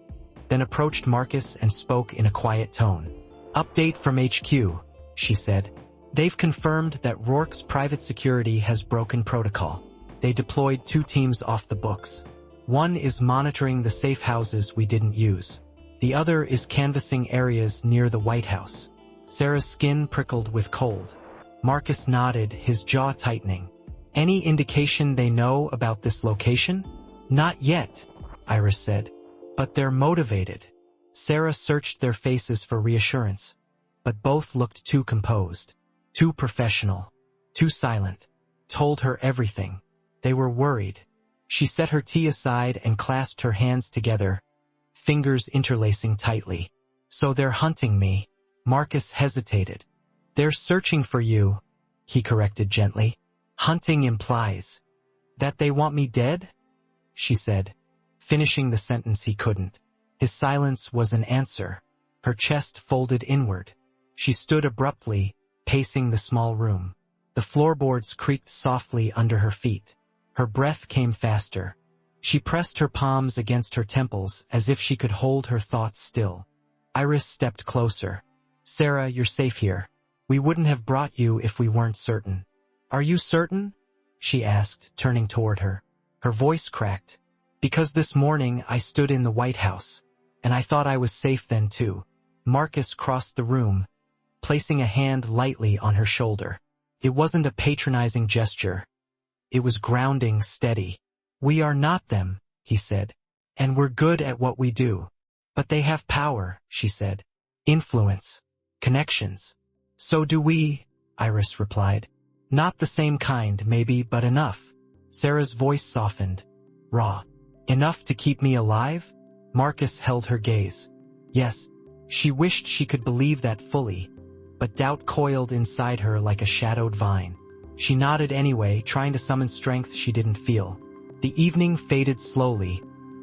A: then approached Marcus and spoke in a quiet tone. "Update from HQ," she said. "They've confirmed that Rourke's private security has broken protocol. They deployed 2 teams off the books. One is monitoring the safe houses we didn't use. The other is canvassing areas near the White House." Sarah's skin prickled with cold. Marcus nodded, his jaw tightening. "Any indication they know about this location?" "Not yet," Iris said. "But they're motivated." Sarah searched their faces for reassurance, but both looked too composed, too professional, too silent. Told her everything. They were worried. She set her tea aside and clasped her hands together, fingers interlacing tightly. "So they're hunting me." Marcus hesitated. "They're searching for you," he corrected gently. "Hunting implies that they want me dead?" she said, finishing the sentence he couldn't. His silence was an answer. Her chest folded inward. She stood abruptly, pacing the small room. The floorboards creaked softly under her feet. Her breath came faster. She pressed her palms against her temples as if she could hold her thoughts still. Iris stepped closer. "Sarah, you're safe here. We wouldn't have brought you if we weren't certain." "Are you certain?" she asked, turning toward her. Her voice cracked. "Because this morning I stood in the White House, and I thought I was safe then too." Marcus crossed the room, placing a hand lightly on her shoulder. It wasn't a patronizing gesture. It was grounding, steady. "We are not them," he said. "And we're good at what we do." "But they have power," she said. "Influence. Connections." "So do we," Iris replied. "Not the same kind, maybe, but enough." Sarah's voice softened. Raw. "Enough to keep me alive?" Marcus held her gaze. Yes, she wished she could believe that fully, but doubt coiled inside her like a shadowed vine. She nodded anyway, trying to summon strength she didn't feel. The evening faded slowly,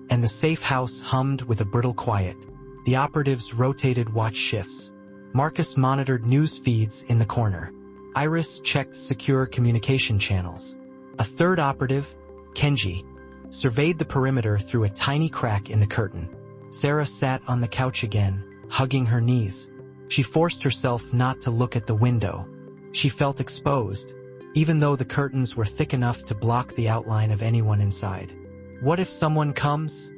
A: and the safe house hummed with a brittle quiet. The operatives rotated watch shifts. Marcus monitored news feeds in the corner. Iris checked secure communication channels. A third operative, Kenji, surveyed the perimeter through a tiny crack in the curtain. Sarah sat on the couch again, hugging her knees. She forced herself not to look at the window. She felt exposed, even though the curtains were thick enough to block the outline of anyone inside. "What if someone comes?"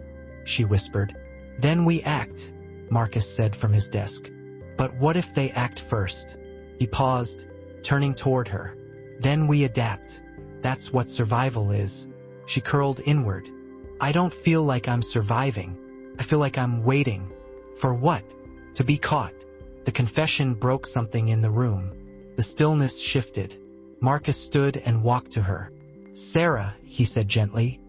A: she whispered. "Then we act," Marcus said from his desk. "But what if they act first?" He paused, turning toward her. Then we adapt. That's what survival is. She curled inward. I don't feel like I'm surviving. I feel like I'm waiting. For what? To be caught. The confession broke something in the room. The stillness shifted. Marcus stood and walked to her. Sarah, he said gently,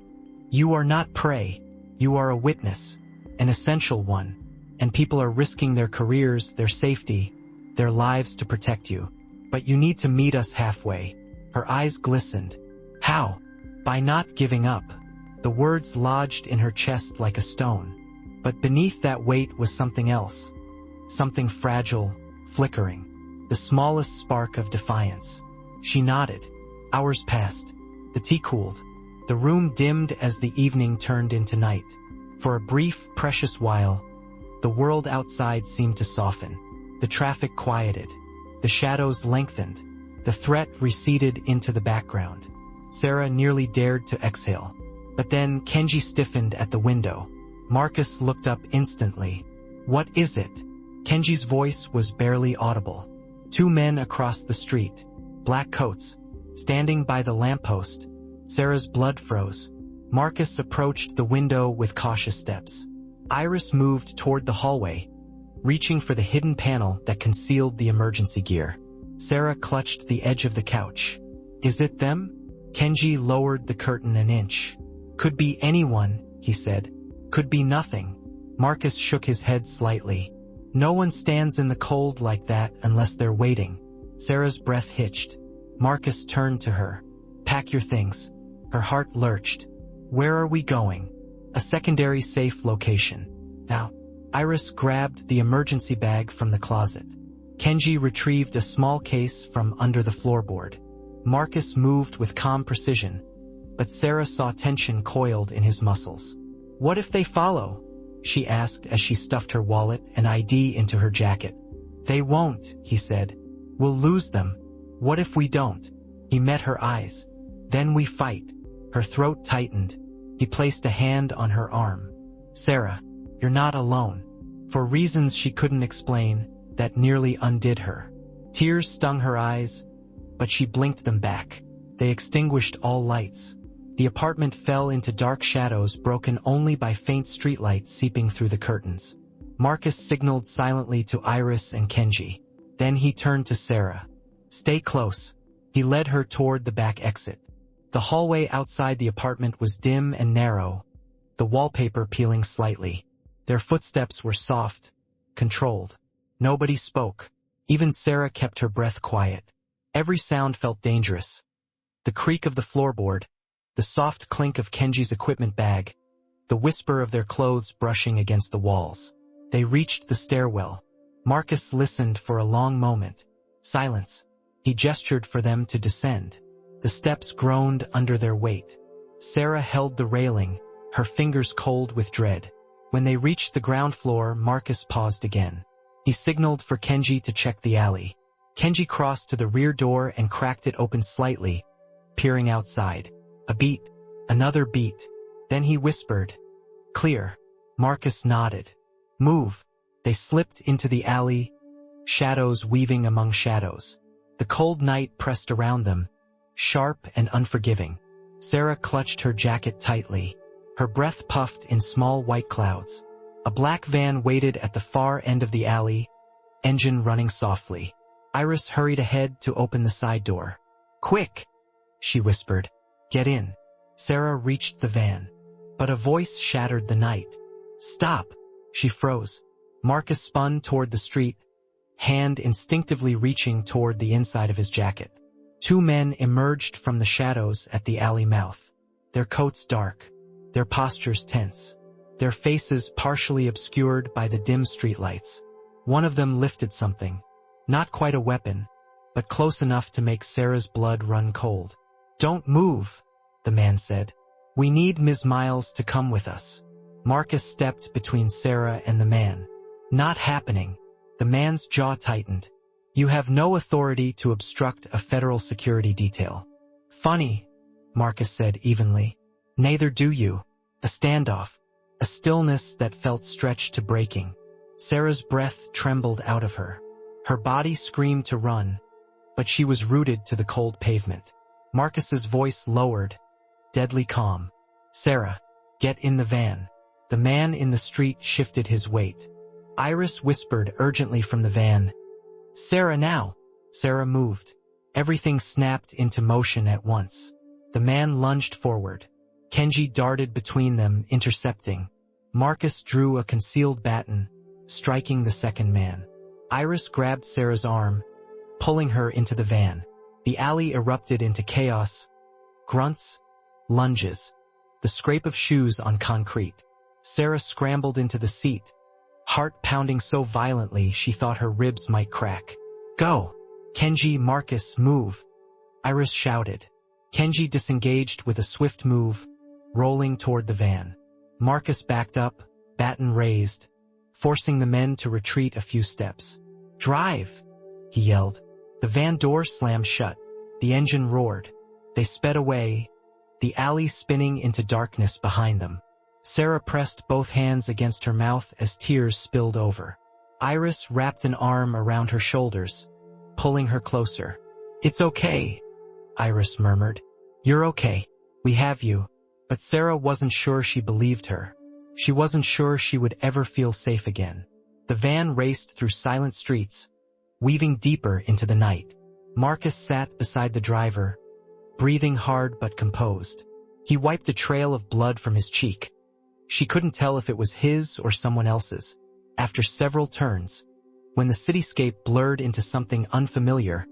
A: you are not prey. You are a witness, an essential one, and people are risking their careers, their safety, their lives to protect you. But you need to meet us halfway. Her eyes glistened. How? By not giving up. The words lodged in her chest like a stone. But beneath that weight was something else. Something fragile, flickering. The smallest spark of defiance. She nodded. Hours passed. The tea cooled. The room dimmed as the evening turned into night. For a brief, precious while, the world outside seemed to soften. The traffic quieted. The shadows lengthened. The threat receded into the background. Sarah nearly dared to exhale. But then Kenji stiffened at the window. Marcus looked up instantly. What is it? Kenji's voice was barely audible. Two men across the street. Black coats. Standing by the lamppost. Sarah's blood froze. Marcus approached the window with cautious steps. Iris moved toward the hallway, reaching for the hidden panel that concealed the emergency gear. Sarah clutched the edge of the couch. Is it them? Kenji lowered the curtain an inch. Could be anyone, he said. Could be nothing. Marcus shook his head slightly. No one stands in the cold like that unless they're waiting. Sarah's breath hitched. Marcus turned to her. Pack your things. Her heart lurched. Where are we going? A secondary safe location. Now, Iris grabbed the emergency bag from the closet. Kenji retrieved a small case from under the floorboard. Marcus moved with calm precision, but Sarah saw tension coiled in his muscles. What if they follow? She asked as she stuffed her wallet and ID into her jacket. They won't, he said. We'll lose them. What if we don't? He met her eyes. Then we fight. Her throat tightened. He placed a hand on her arm. Sarah, you're not alone. For reasons she couldn't explain, that nearly undid her. Tears stung her eyes, but she blinked them back. They extinguished all lights. The apartment fell into dark shadows broken only by faint streetlights seeping through the curtains. Marcus signaled silently to Iris and Kenji. Then he turned to Sarah. Stay close. He led her toward the back exit. The hallway outside the apartment was dim and narrow, the wallpaper peeling slightly. Their footsteps were soft, controlled. Nobody spoke. Even Sarah kept her breath quiet. Every sound felt dangerous. The creak of the floorboard, the soft clink of Kenji's equipment bag, the whisper of their clothes brushing against the walls. They reached the stairwell. Marcus listened for a long moment. Silence. He gestured for them to descend. The steps groaned under their weight. Sarah held the railing, her fingers cold with dread. When they reached the ground floor, Marcus paused again. He signaled for Kenji to check the alley. Kenji crossed to the rear door and cracked it open slightly, peering outside. A beat, another beat. Then he whispered, Clear. Marcus nodded. Move. They slipped into the alley, shadows weaving among shadows. The cold night pressed around them, sharp and unforgiving. Sarah clutched her jacket tightly. Her breath puffed in small white clouds. A black van waited at the far end of the alley, engine running softly. Iris hurried ahead to open the side door. Quick, she whispered. Get in. Sarah reached the van. But a voice shattered the night. Stop. She froze. Marcus spun toward the street, hand instinctively reaching toward the inside of his jacket. Two men emerged from the shadows at the alley mouth. Their coats dark, their postures tense, their faces partially obscured by the dim streetlights. One of them lifted something, not quite a weapon, but close enough to make Sarah's blood run cold. Don't move, the man said. We need Ms. Miles to come with us. Marcus stepped between Sarah and the man. Not happening. The man's jaw tightened. You have no authority to obstruct a federal security detail. Funny, Marcus said evenly. Neither do you. A standoff. A stillness that felt stretched to breaking. Sarah's breath trembled out of her. Her body screamed to run, but she was rooted to the cold pavement. Marcus's voice lowered, deadly calm. "Sarah, get in the van." The man in the street shifted his weight. Iris whispered urgently from the van, "Sarah now!" Sarah moved. Everything snapped into motion at once. The man lunged forward. Kenji darted between them, intercepting. Marcus drew a concealed baton, striking the second man. Iris grabbed Sarah's arm, pulling her into the van. The alley erupted into chaos. Grunts, lunges, the scrape of shoes on concrete. Sarah scrambled into the seat, heart pounding so violently she thought her ribs might crack. "Go! Kenji, Marcus, move!" Iris shouted. Kenji disengaged with a swift move, rolling toward the van. Marcus backed up, baton raised, forcing the men to retreat a few steps. "Drive!" he yelled. The van door slammed shut. The engine roared. They sped away, the alley spinning into darkness behind them. Sarah pressed both hands against her mouth as tears spilled over. Iris wrapped an arm around her shoulders, pulling her closer. "It's okay," Iris murmured. "You're okay. We have you." But Sarah wasn't sure she believed her. She wasn't sure she would ever feel safe again. The van raced through silent streets, weaving deeper into the night. Marcus sat beside the driver, breathing hard but composed. He wiped a trail of blood from his cheek. She couldn't tell if it was his or someone else's. After several turns, when the cityscape blurred into something unfamiliar,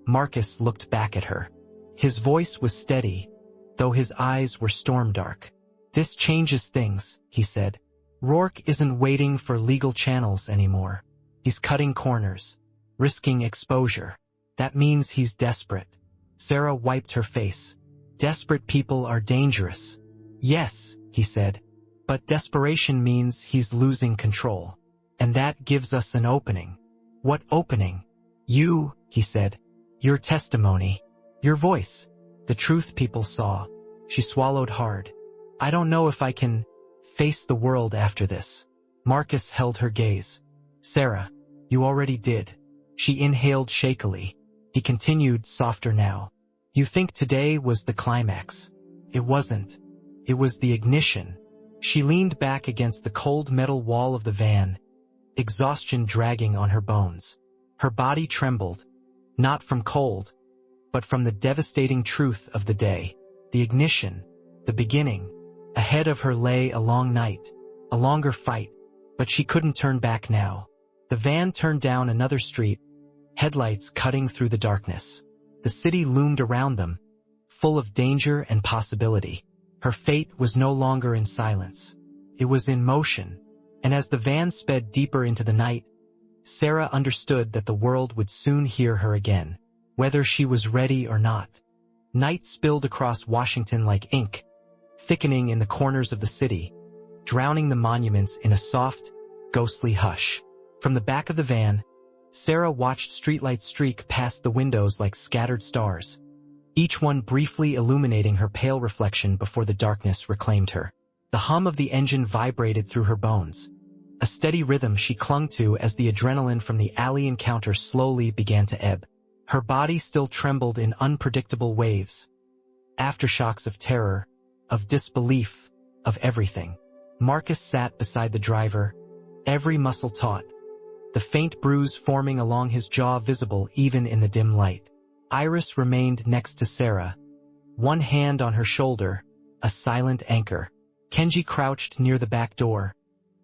A: Marcus looked back at her. His voice was steady, though his eyes were storm-dark. "This changes things," he said. "Rourke isn't waiting for legal channels anymore. He's cutting corners, risking exposure. That means he's desperate." Sarah wiped her face. "Desperate people are dangerous." "Yes," he said, "but desperation means he's losing control. And that gives us an opening." "What opening?" "You," he said. "Your testimony. Your voice. The truth people saw." She swallowed hard. "I don't know if I can face the world after this." Marcus held her gaze. "Sarah, you already did." She inhaled shakily. He continued, softer now. "You think today was the climax. It wasn't. It was the ignition." She leaned back against the cold metal wall of the van, exhaustion dragging on her bones. Her body trembled, not from cold, but from the devastating truth of the day. The ignition, the beginning. Ahead of her lay a long night, a longer fight, but she couldn't turn back now. The van turned down another street, headlights cutting through the darkness. The city loomed around them, full of danger and possibility. Her fate was no longer in silence. It was in motion, and as the van sped deeper into the night, Sarah understood that the world would soon hear her again, whether she was ready or not. Night spilled across Washington like ink, thickening in the corners of the city, drowning the monuments in a soft, ghostly hush. From the back of the van, Sarah watched streetlights streak past the windows like scattered stars, each one briefly illuminating her pale reflection before the darkness reclaimed her. The hum of the engine vibrated through her bones, a steady rhythm she clung to as the adrenaline from the alley encounter slowly began to ebb. Her body still trembled in unpredictable waves, aftershocks of terror, of disbelief, of everything. Marcus sat beside the driver, every muscle taut, the faint bruise forming along his jaw visible even in the dim light. Iris remained next to Sarah, one hand on her shoulder, a silent anchor. Kenji crouched near the back door,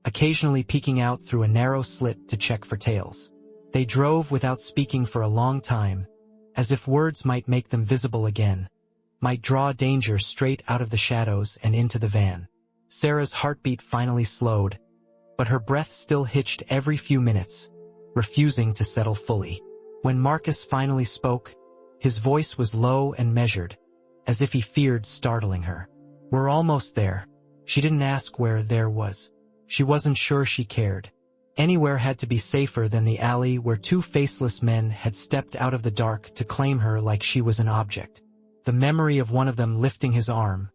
A: occasionally peeking out through a narrow slit to check for tails. They drove without speaking for a long time, as if words might make them visible again, might draw danger straight out of the shadows and into the van. Sarah's heartbeat finally slowed, but her breath still hitched every few minutes, refusing to settle fully. When Marcus finally spoke, his voice was low and measured, as if he feared startling her. "We're almost there." She didn't ask where there was. She wasn't sure she cared. Anywhere had to be safer than the alley where two faceless men had stepped out of the dark to claim her like she was an object. The memory of one of them lifting his arm,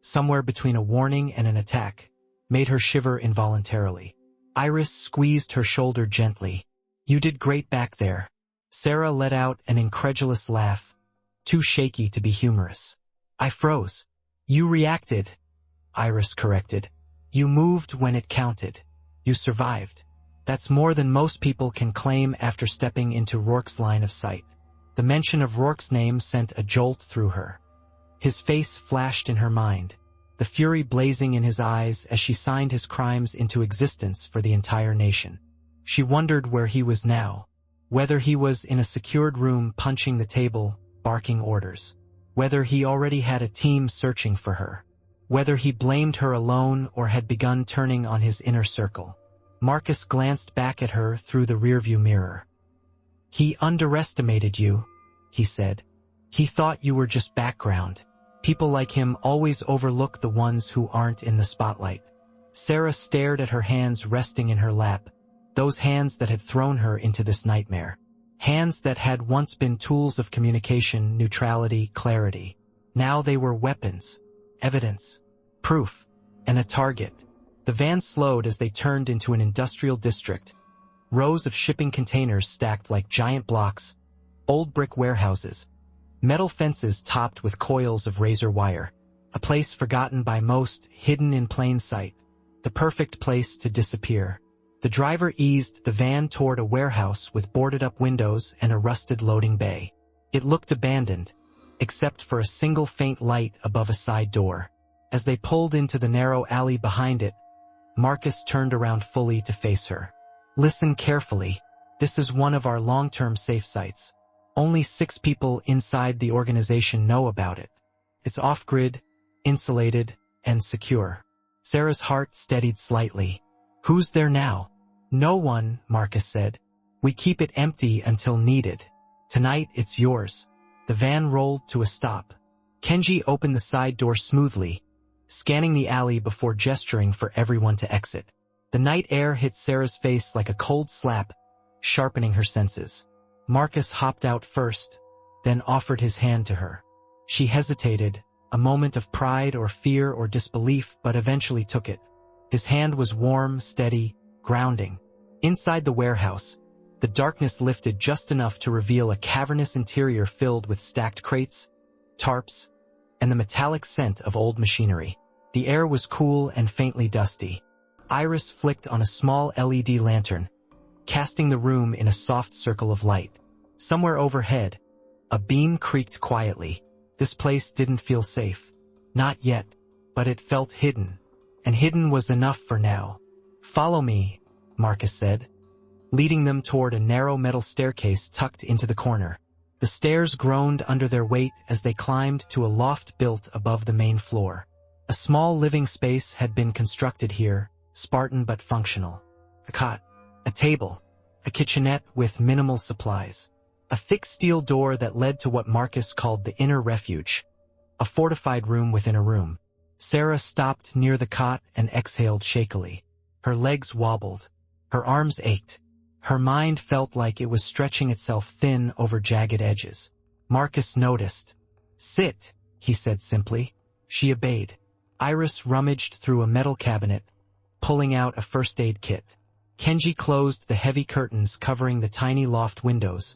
A: somewhere between a warning and an attack, made her shiver involuntarily. Iris squeezed her shoulder gently. "You did great back there, Sarah let out an incredulous laugh, too shaky to be humorous. I froze. You reacted, Iris corrected. You moved when it counted. You survived. That's more than most people can claim after stepping into Rourke's line of sight. The mention of Rourke's name sent a jolt through her. His face flashed in her mind, the fury blazing in his eyes as she signed his crimes into existence for the entire nation. She wondered where he was now, whether he was in a secured room punching the table, barking orders, whether he already had a team searching for her, whether he blamed her alone or had begun turning on his inner circle. Marcus glanced back at her through the rearview mirror. He underestimated you, he said. He thought you were just background. People like him always overlook the ones who aren't in the spotlight. Sarah stared at her hands resting in her lap, those hands that had thrown her into this nightmare. Hands that had once been tools of communication, neutrality, clarity. Now they were weapons, evidence, proof, and a target. The van slowed as they turned into an industrial district. Rows of shipping containers stacked like giant blocks, old brick warehouses, metal fences topped with coils of razor wire, a place forgotten by most, hidden in plain sight, the perfect place to disappear. The driver eased the van toward a warehouse with boarded-up windows and a rusted loading bay. It looked abandoned, except for a single faint light above a side door. As they pulled into the narrow alley behind it, Marcus turned around fully to face her. Listen carefully. This is one of our long-term safe sites. Only 6 people inside the organization know about it. It's off-grid, insulated, and secure. Sarah's heart steadied slightly. Who's there now? No one, Marcus said. We keep it empty until needed. Tonight it's yours. The van rolled to a stop. Kenji opened the side door smoothly, scanning the alley before gesturing for everyone to exit. The night air hit Sarah's face like a cold slap, sharpening her senses. Marcus hopped out first, then offered his hand to her. She hesitated, a moment of pride or fear or disbelief, but eventually took it. His hand was warm, steady, grounding. Inside the warehouse, the darkness lifted just enough to reveal a cavernous interior filled with stacked crates, tarps, and the metallic scent of old machinery. The air was cool and faintly dusty. Iris flicked on a small LED lantern, casting the room in a soft circle of light. Somewhere overhead, a beam creaked quietly. This place didn't feel safe. Not yet, but it felt hidden. And hidden was enough for now. Follow me, Marcus said, leading them toward a narrow metal staircase tucked into the corner. The stairs groaned under their weight as they climbed to a loft built above the main floor. A small living space had been constructed here, Spartan but functional. A cot, a table, a kitchenette with minimal supplies. A thick steel door that led to what Marcus called the inner refuge, a fortified room within a room. Sarah stopped near the cot and exhaled shakily. Her legs wobbled. Her arms ached. Her mind felt like it was stretching itself thin over jagged edges. Marcus noticed. Sit, he said simply. She obeyed. Iris rummaged through a metal cabinet, pulling out a first aid kit. Kenji closed the heavy curtains covering the tiny loft windows,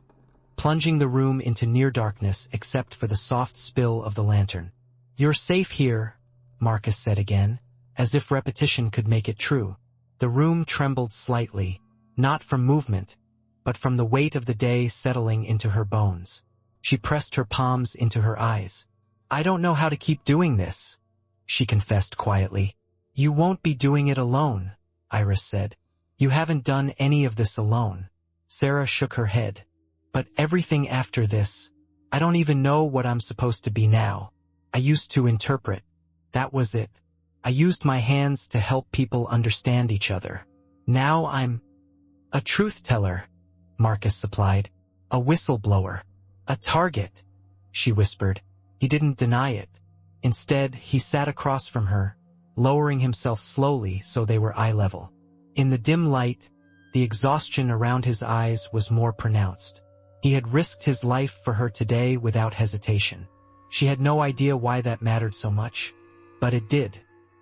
A: plunging the room into near darkness except for the soft spill of the lantern. You're safe here, Marcus said again, as if repetition could make it true. The room trembled slightly, not from movement, but from the weight of the day settling into her bones. She pressed her palms into her eyes. I don't know how to keep doing this, she confessed quietly. You won't be doing it alone, Iris said. You haven't done any of this alone. Sarah shook her head. But everything after this, I don't even know what I'm supposed to be now. I used to interpret. That was it. I used my hands to help people understand each other. Now I'm a truth teller, Marcus supplied. A whistleblower. A target, she whispered. He didn't deny it. Instead, he sat across from her, lowering himself slowly so they were eye level. In the dim light, the exhaustion around his eyes was more pronounced. He had risked his life for her today without hesitation. She had no idea why that mattered so much, but it did.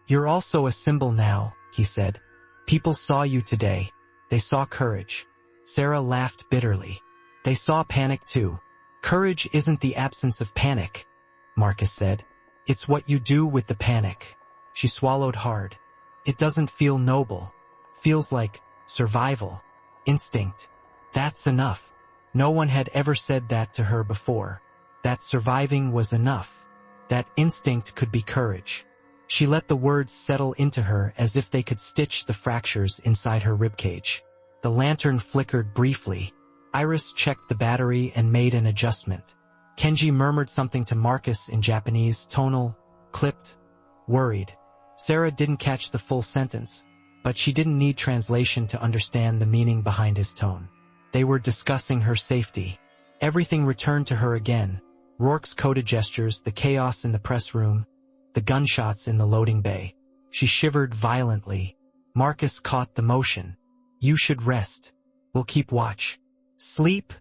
A: You're also a symbol now, he said. People saw you today. They saw courage. Sarah laughed bitterly. They saw panic too. Courage isn't the absence of panic, Marcus said. It's what you do with the panic. She swallowed hard. It doesn't feel noble. Feels like survival. Instinct. That's enough. No one had ever said that to her before. That surviving was enough. That instinct could be courage. She let the words settle into her as if they could stitch the fractures inside her ribcage. The lantern flickered briefly. Iris checked the battery and made an adjustment. Kenji murmured something to Marcus in Japanese, tonal, clipped, worried. Sarah didn't catch the full sentence, but she didn't need translation to understand the meaning behind his tone. They were discussing her safety. Everything returned to her again. Rourke's coded gestures, the chaos in the press room, the gunshots in the loading bay. She shivered violently. Marcus caught the motion. You should rest. We'll keep watch. Sleep?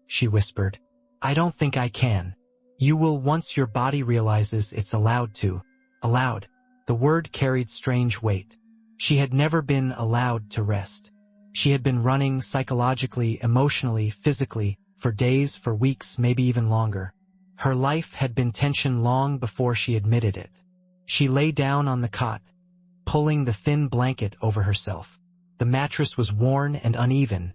A: She whispered. I don't think I can. You will once your body realizes it's allowed to. Allowed. The word carried strange weight. She had never been allowed to rest. She had been running psychologically, emotionally, physically, for days, for weeks, maybe even longer. Her life had been tension long before she admitted it. She lay down on the cot, pulling the thin blanket over herself. The mattress was worn and uneven,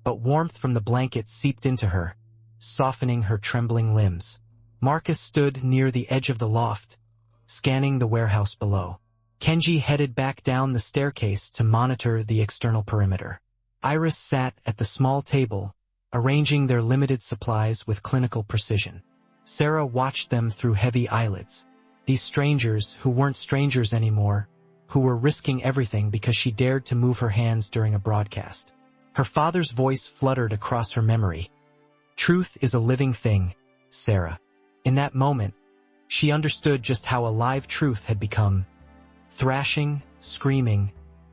A: but warmth from the blanket seeped into her, softening her trembling limbs. Marcus stood near the edge of the loft, scanning the warehouse below. Kenji headed back down the staircase to monitor the external perimeter. Iris sat at the small table, arranging their limited supplies with clinical precision. Sarah watched them through heavy eyelids. These strangers, who weren't strangers anymore, who were risking everything because she dared to move her hands during a broadcast. Her father's voice fluttered across her memory. Truth is a living thing, Sarah. In that moment, she understood just how alive truth had become. Thrashing, screaming,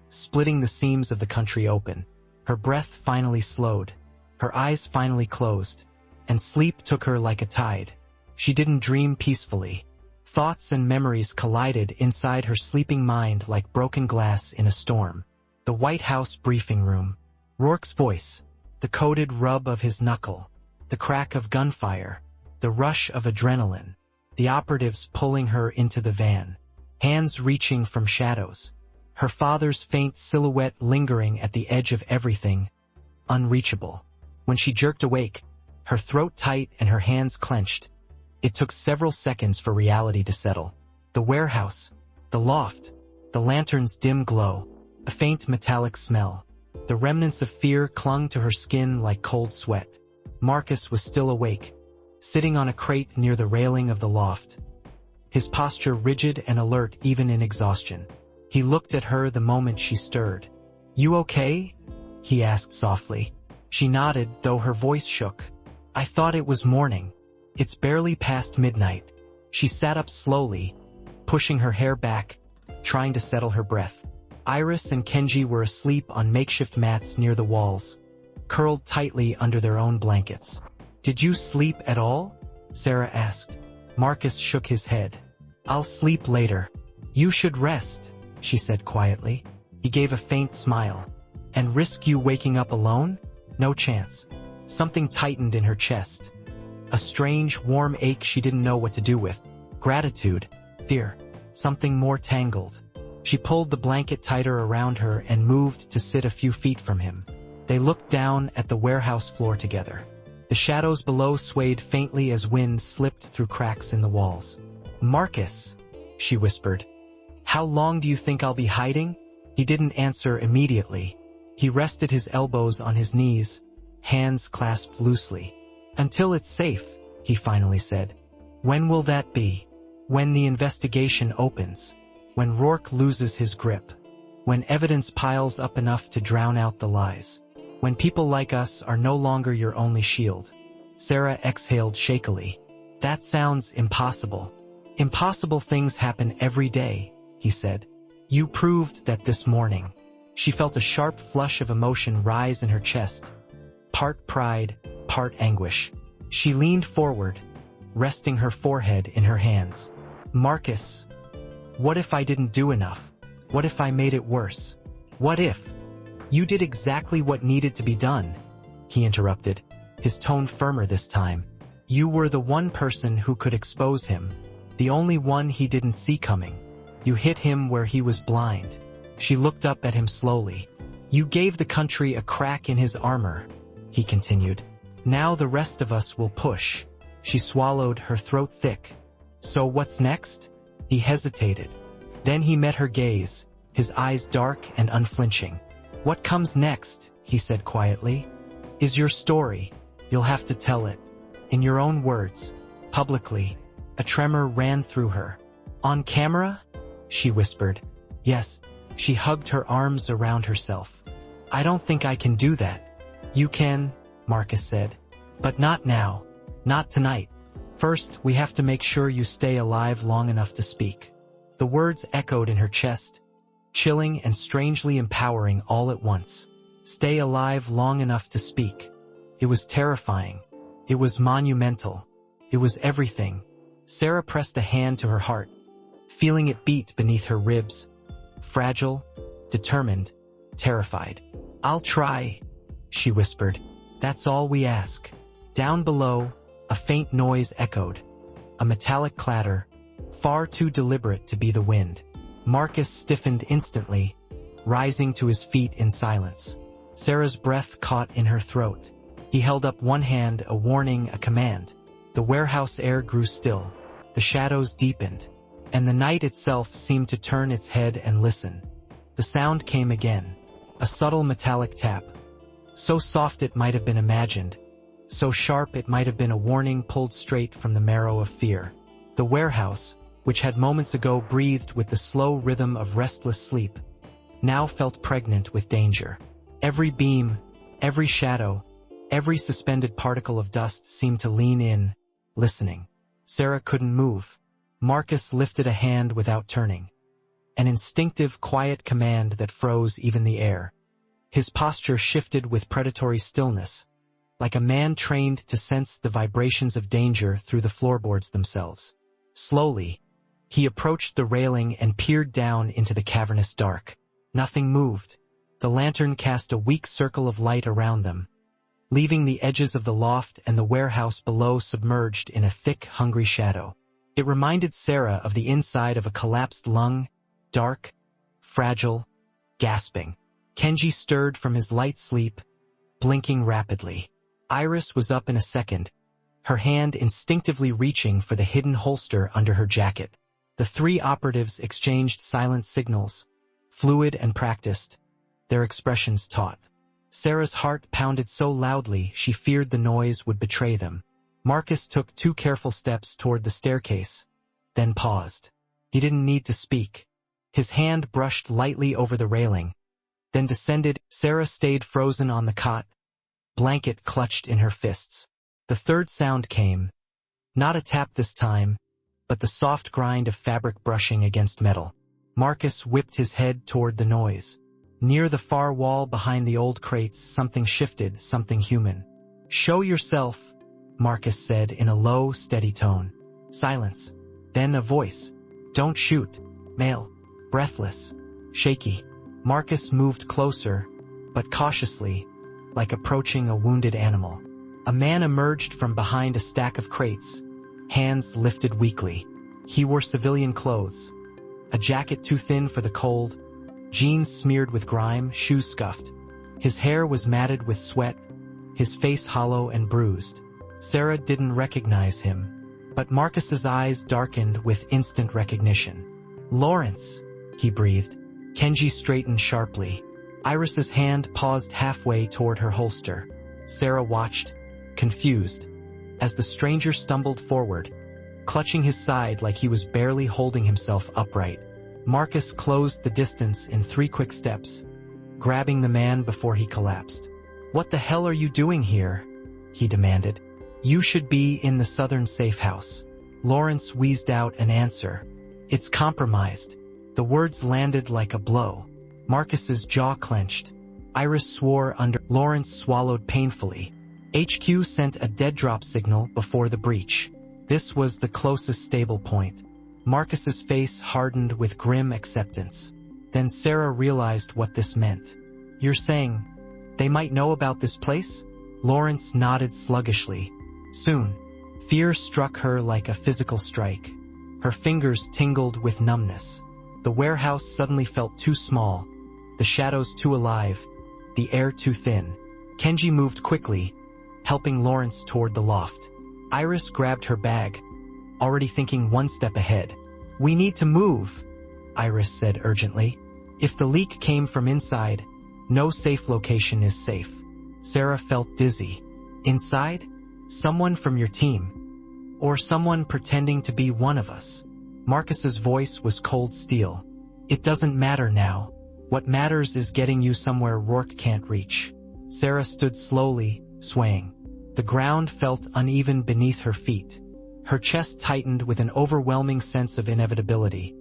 A: splitting the seams of the country open. Her breath finally slowed. Her eyes finally closed, and sleep took her like a tide. She didn't dream peacefully. Thoughts and memories collided inside her sleeping mind like broken glass in a storm. The White House briefing room. Rourke's voice, the coded rub of his knuckle, the crack of gunfire, the rush of adrenaline, the operatives pulling her into the van, hands reaching from shadows, her father's faint silhouette lingering at the edge of everything, unreachable. When she jerked awake, her throat tight and her hands clenched, it took several seconds for reality to settle. The warehouse, the loft, the lantern's dim glow, a faint metallic smell. The remnants of fear clung to her skin like cold sweat. Marcus was still awake, sitting on a crate near the railing of the loft, his posture rigid and alert even in exhaustion. He looked at her the moment she stirred. You okay? He asked softly. She nodded, though her voice shook. I thought it was morning. It's barely past midnight. She sat up slowly, pushing her hair back, trying to settle her breath. Iris and Kenji were asleep on makeshift mats near the walls, curled tightly under their own blankets. Did you sleep at all? Sarah asked. Marcus shook his head. I'll sleep later. You should rest, she said quietly. He gave a faint smile. And risk you waking up alone? No chance. Something tightened in her chest. A strange, warm ache she didn't know what to do with. Gratitude, fear, something more tangled. She pulled the blanket tighter around her and moved to sit a few feet from him. They looked down at the warehouse floor together. The shadows below swayed faintly as wind slipped through cracks in the walls. Marcus, she whispered. How long do you think I'll be hiding? He didn't answer immediately. He rested his elbows on his knees, hands clasped loosely. Until it's safe, he finally said. When will that be? When the investigation opens. When Rourke loses his grip. When evidence piles up enough to drown out the lies. When people like us are no longer your only shield. Sarah exhaled shakily. That sounds impossible. Impossible things happen every day, he said. You proved that this morning. She felt a sharp flush of emotion rise in her chest. Part pride, part anguish. She leaned forward, resting her forehead in her hands. Marcus, what if I didn't do enough? What if I made it worse? What if? You did exactly what needed to be done, he interrupted. his tone firmer this time. You were the one person who could expose him, the only one he didn't see coming. You hit him where he was blind. She looked up at him slowly. You gave the country a crack in his armor, he continued. Now the rest of us will push. She swallowed, her throat thick. So what's next? He hesitated. Then he met her gaze, his eyes dark and unflinching. What comes next, he said quietly, is your story. You'll have to tell it. In your own words. Publicly. A tremor ran through her. On camera? She whispered. Yes. She hugged her arms around herself. I don't think I can do that. You can, Marcus said. But not now. Not tonight. First, we have to make sure you stay alive long enough to speak. The words echoed in her chest, chilling and strangely empowering all at once. Stay alive long enough to speak. It was terrifying. It was monumental. It was everything. Sarah pressed a hand to her heart, feeling it beat beneath her ribs. Fragile, determined, terrified. I'll try, she whispered. That's all we ask. Down below, a faint noise echoed. A metallic clatter, far too deliberate to be the wind. Marcus stiffened instantly, rising to his feet in silence. Sarah's breath caught in her throat. He held up one hand, a warning, a command. The warehouse air grew still. The shadows deepened, and the night itself seemed to turn its head and listen. The sound came again, a subtle metallic tap. So soft it might have been imagined, so sharp it might have been a warning pulled straight from the marrow of fear. The warehouse, which had moments ago breathed with the slow rhythm of restless sleep, now felt pregnant with danger. Every beam, every shadow, every suspended particle of dust seemed to lean in, listening. Sarah couldn't move. Marcus lifted a hand without turning. An instinctive, quiet command that froze even the air. His posture shifted with predatory stillness, like a man trained to sense the vibrations of danger through the floorboards themselves. Slowly, he approached the railing and peered down into the cavernous dark. Nothing moved. The lantern cast a weak circle of light around them, leaving the edges of the loft and the warehouse below submerged in a thick, hungry shadow. It reminded Sarah of the inside of a collapsed lung, dark, fragile, gasping. Kenji stirred from his light sleep, blinking rapidly. Iris was up in a second, her hand instinctively reaching for the hidden holster under her jacket. The three operatives exchanged silent signals, fluid and practiced, their expressions taut. Sarah's heart pounded so loudly she feared the noise would betray them. Marcus took 2 careful steps toward the staircase, then paused. He didn't need to speak. His hand brushed lightly over the railing, then descended. Sarah stayed frozen on the cot, blanket clutched in her fists. The third sound came. Not a tap this time, but the soft grind of fabric brushing against metal. Marcus whipped his head toward the noise. Near the far wall behind the old crates, something shifted, something human. Show yourself, Marcus said in a low, steady tone. Silence. Then a voice. Don't shoot. Male. Breathless. Shaky. Marcus moved closer, but cautiously, like approaching a wounded animal. A man emerged from behind a stack of crates, hands lifted weakly. He wore civilian clothes, a jacket too thin for the cold, jeans smeared with grime, shoes scuffed. His hair was matted with sweat, his face hollow and bruised. Sarah didn't recognize him, but Marcus's eyes darkened with instant recognition. Lawrence, he breathed. Kenji straightened sharply. Iris's hand paused halfway toward her holster. Sarah watched, confused, as the stranger stumbled forward, clutching his side like he was barely holding himself upright. Marcus closed the distance in 3 quick steps, grabbing the man before he collapsed. What the hell are you doing here? He demanded. You should be in the southern safe house. Lawrence wheezed out an answer. It's compromised. The words landed like a blow. Marcus's jaw clenched. Iris swore under. Lawrence swallowed painfully. HQ sent a dead drop signal before the breach. This was the closest stable point. Marcus's face hardened with grim acceptance. Then Sarah realized what this meant. You're saying they might know about this place? Lawrence nodded sluggishly. Soon, fear struck her like a physical strike. Her fingers tingled with numbness. The warehouse suddenly felt too small, the shadows too alive, the air too thin. Kenji moved quickly, helping Lawrence toward the loft. Iris grabbed her bag, already thinking one step ahead. "We need to move," Iris said urgently. "If the leak came from inside, no safe location is safe." Sarah felt dizzy. Inside? Someone from your team. Or someone pretending to be one of us. Marcus's voice was cold steel. "It doesn't matter now. What matters is getting you somewhere Rourke can't reach." Sarah stood slowly, swaying. The ground felt uneven beneath her feet. Her chest tightened with an overwhelming sense of inevitability,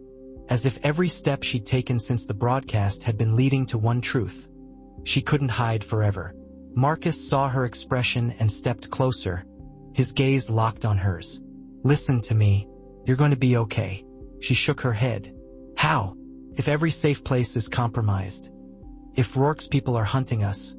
A: as if every step she'd taken since the broadcast had been leading to one truth. She couldn't hide forever. Marcus saw her expression and stepped closer, his gaze locked on hers. "Listen to me. You're going to be okay." She shook her head. "How? If every safe place is compromised? If Rourke's people are hunting us?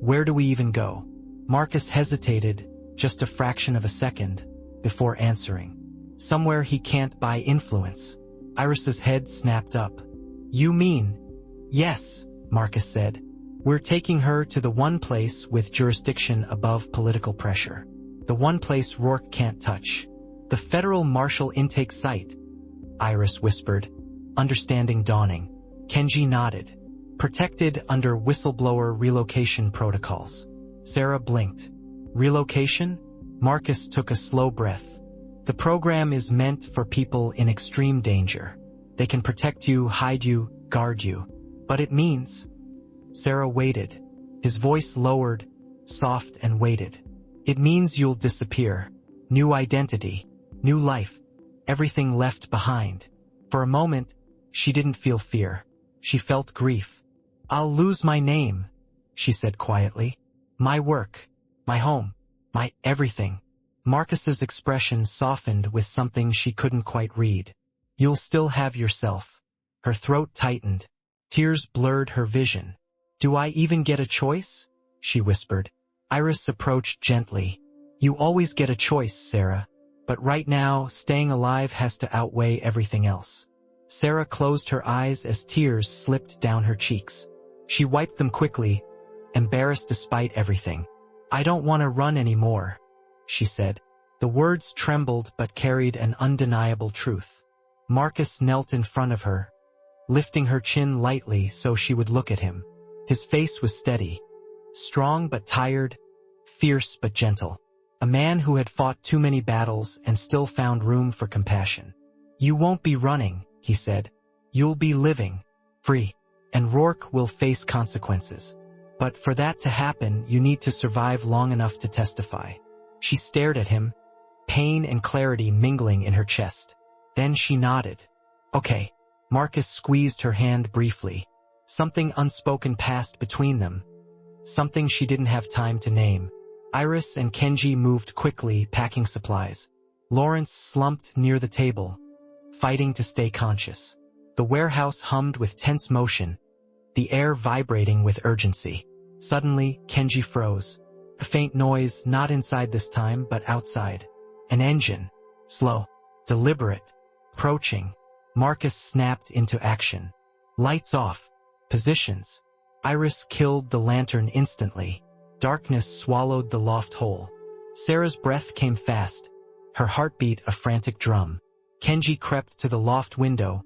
A: Where do we even go?" Marcus hesitated, just a fraction of a second, before answering. "Somewhere he can't buy influence." Iris's head snapped up. "You mean?" "Yes," Marcus said. "We're taking her to the one place with jurisdiction above political pressure. The one place Rourke can't touch. The Federal Marshal Intake Site," Iris whispered, understanding dawning. Kenji nodded. "Protected under whistleblower relocation protocols." Sarah blinked. "Relocation?" Marcus took a slow breath. "The program is meant for people in extreme danger. They can protect you, hide you, guard you. But it means..." Sarah waited. His voice lowered, soft and weighted. "It means you'll disappear. New identity, new life, everything left behind." For a moment, she didn't feel fear. She felt grief. "I'll lose my name," she said quietly. "My work, my home, my everything." Marcus's expression softened with something she couldn't quite read. "You'll still have yourself." Her throat tightened. Tears blurred her vision. "Do I even get a choice?" she whispered. Iris approached gently. "You always get a choice, Sarah. But right now, staying alive has to outweigh everything else." Sarah closed her eyes as tears slipped down her cheeks. She wiped them quickly, embarrassed despite everything. "I don't want to run anymore," she said. The words trembled but carried an undeniable truth. Marcus knelt in front of her, lifting her chin lightly so she would look at him. His face was steady, strong but tired, fierce but gentle. A man who had fought too many battles and still found room for compassion. "You won't be running," he said. "You'll be living, free, and Rourke will face consequences. But for that to happen, you need to survive long enough to testify." She stared at him, pain and clarity mingling in her chest. Then she nodded. "Okay." Marcus squeezed her hand briefly. Something unspoken passed between them, something she didn't have time to name. Iris and Kenji moved quickly, packing supplies. Lawrence slumped near the table, fighting to stay conscious. The warehouse hummed with tense motion, the air vibrating with urgency. Suddenly, Kenji froze. A faint noise, not inside this time, but outside. An engine. Slow. Deliberate. Approaching. Marcus snapped into action. Lights off. Positions. Iris killed the lantern instantly. Darkness swallowed the loft whole. Sarah's breath came fast, her heartbeat a frantic drum. Kenji crept to the loft window,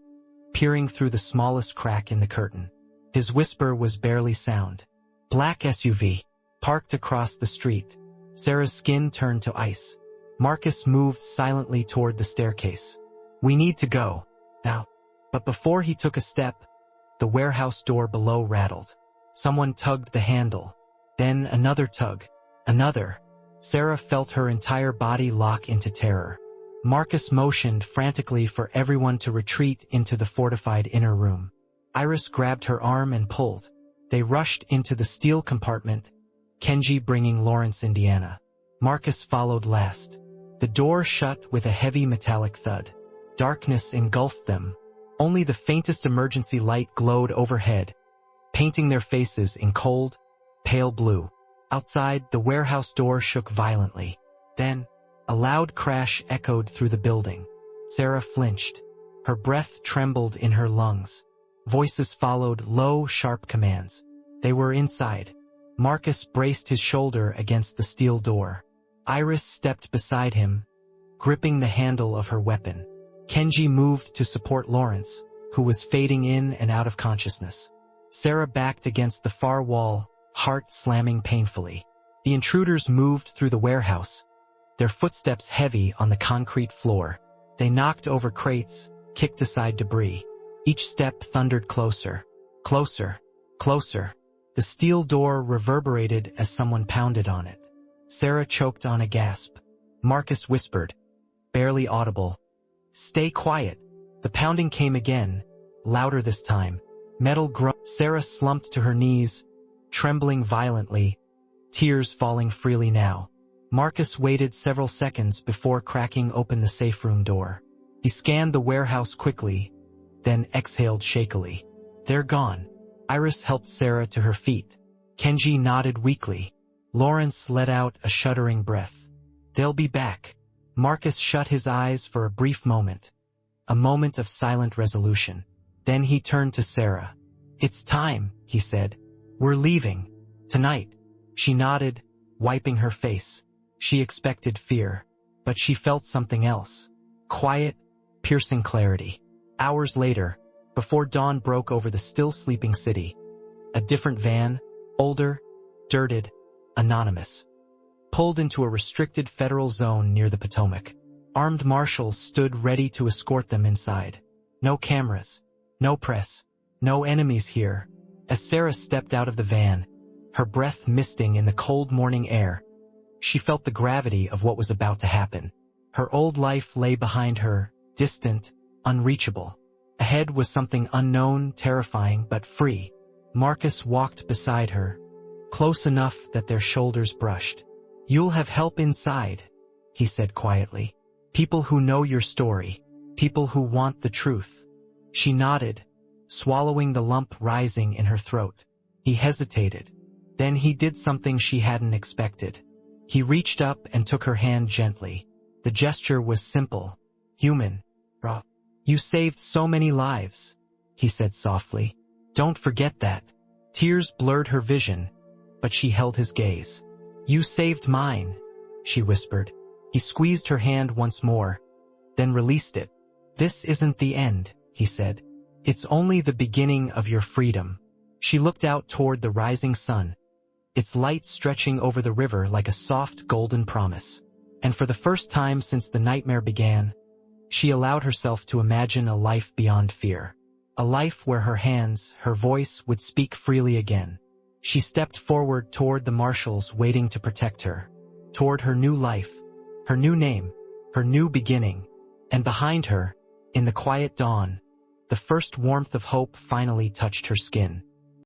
A: peering through the smallest crack in the curtain. His whisper was barely sound. Black SUV, parked across the street. Sarah's skin turned to ice. Marcus moved silently toward the staircase. "We need to go, now." But before he took a step, the warehouse door below rattled. Someone tugged the handle. Then another tug. Another. Sarah felt her entire body lock into terror. Marcus motioned frantically for everyone to retreat into the fortified inner room. Iris grabbed her arm and pulled. They rushed into the steel compartment, Kenji bringing Lawrence, Indiana. Marcus followed last. The door shut with a heavy metallic thud. Darkness engulfed them. Only the faintest emergency light glowed overhead, painting their faces in cold, pale blue. Outside, the warehouse door shook violently. Then, a loud crash echoed through the building. Sarah flinched. Her breath trembled in her lungs. Voices followed, low, sharp commands. They were inside. Marcus braced his shoulder against the steel door. Iris stepped beside him, gripping the handle of her weapon. Kenji moved to support Lawrence, who was fading in and out of consciousness. Sarah backed against the far wall, heart slamming painfully. The intruders moved through the warehouse, their footsteps heavy on the concrete floor. They knocked over crates, kicked aside debris. Each step thundered closer, closer, closer. The steel door reverberated as someone pounded on it. Sarah choked on a gasp. Marcus whispered, barely audible, "Stay quiet." The pounding came again, louder this time. Metal groaned. Sarah slumped to her knees, trembling violently, tears falling freely now. Marcus waited several seconds before cracking open the safe room door. He scanned the warehouse quickly, then exhaled shakily. "They're gone." Iris helped Sarah to her feet. Kenji nodded weakly. Lawrence let out a shuddering breath. "They'll be back." Marcus shut his eyes for a brief moment. A moment of silent resolution. Then he turned to Sarah. "It's time," he said. "We're leaving. Tonight." She nodded, wiping her face. She expected fear, but she felt something else. Quiet, piercing clarity. Hours later, before dawn broke over the still sleeping city, a different van, older, dirted, anonymous, pulled into a restricted federal zone near the Potomac. Armed marshals stood ready to escort them inside. No cameras, no press, no enemies here. As Sarah stepped out of the van, her breath misting in the cold morning air, she felt the gravity of what was about to happen. Her old life lay behind her, distant, unreachable. Ahead was something unknown, terrifying, but free. Marcus walked beside her, close enough that their shoulders brushed. "You'll have help inside," he said quietly. "People who know your story, people who want the truth." She nodded, swallowing the lump rising in her throat. He hesitated. Then he did something she hadn't expected. He reached up and took her hand gently. The gesture was simple, human, raw. "You saved so many lives," he said softly. "Don't forget that." Tears blurred her vision, but she held his gaze. "You saved mine," she whispered. He squeezed her hand once more, then released it. "This isn't the end," he said. "It's only the beginning of your freedom." She looked out toward the rising sun, its light stretching over the river like a soft golden promise. And for the first time since the nightmare began, she allowed herself to imagine a life beyond fear. A life where her hands, her voice would speak freely again. She stepped forward toward the marshals waiting to protect her, toward her new life, her new name, her new beginning. And behind her, in the quiet dawn, the first warmth of hope finally touched her skin.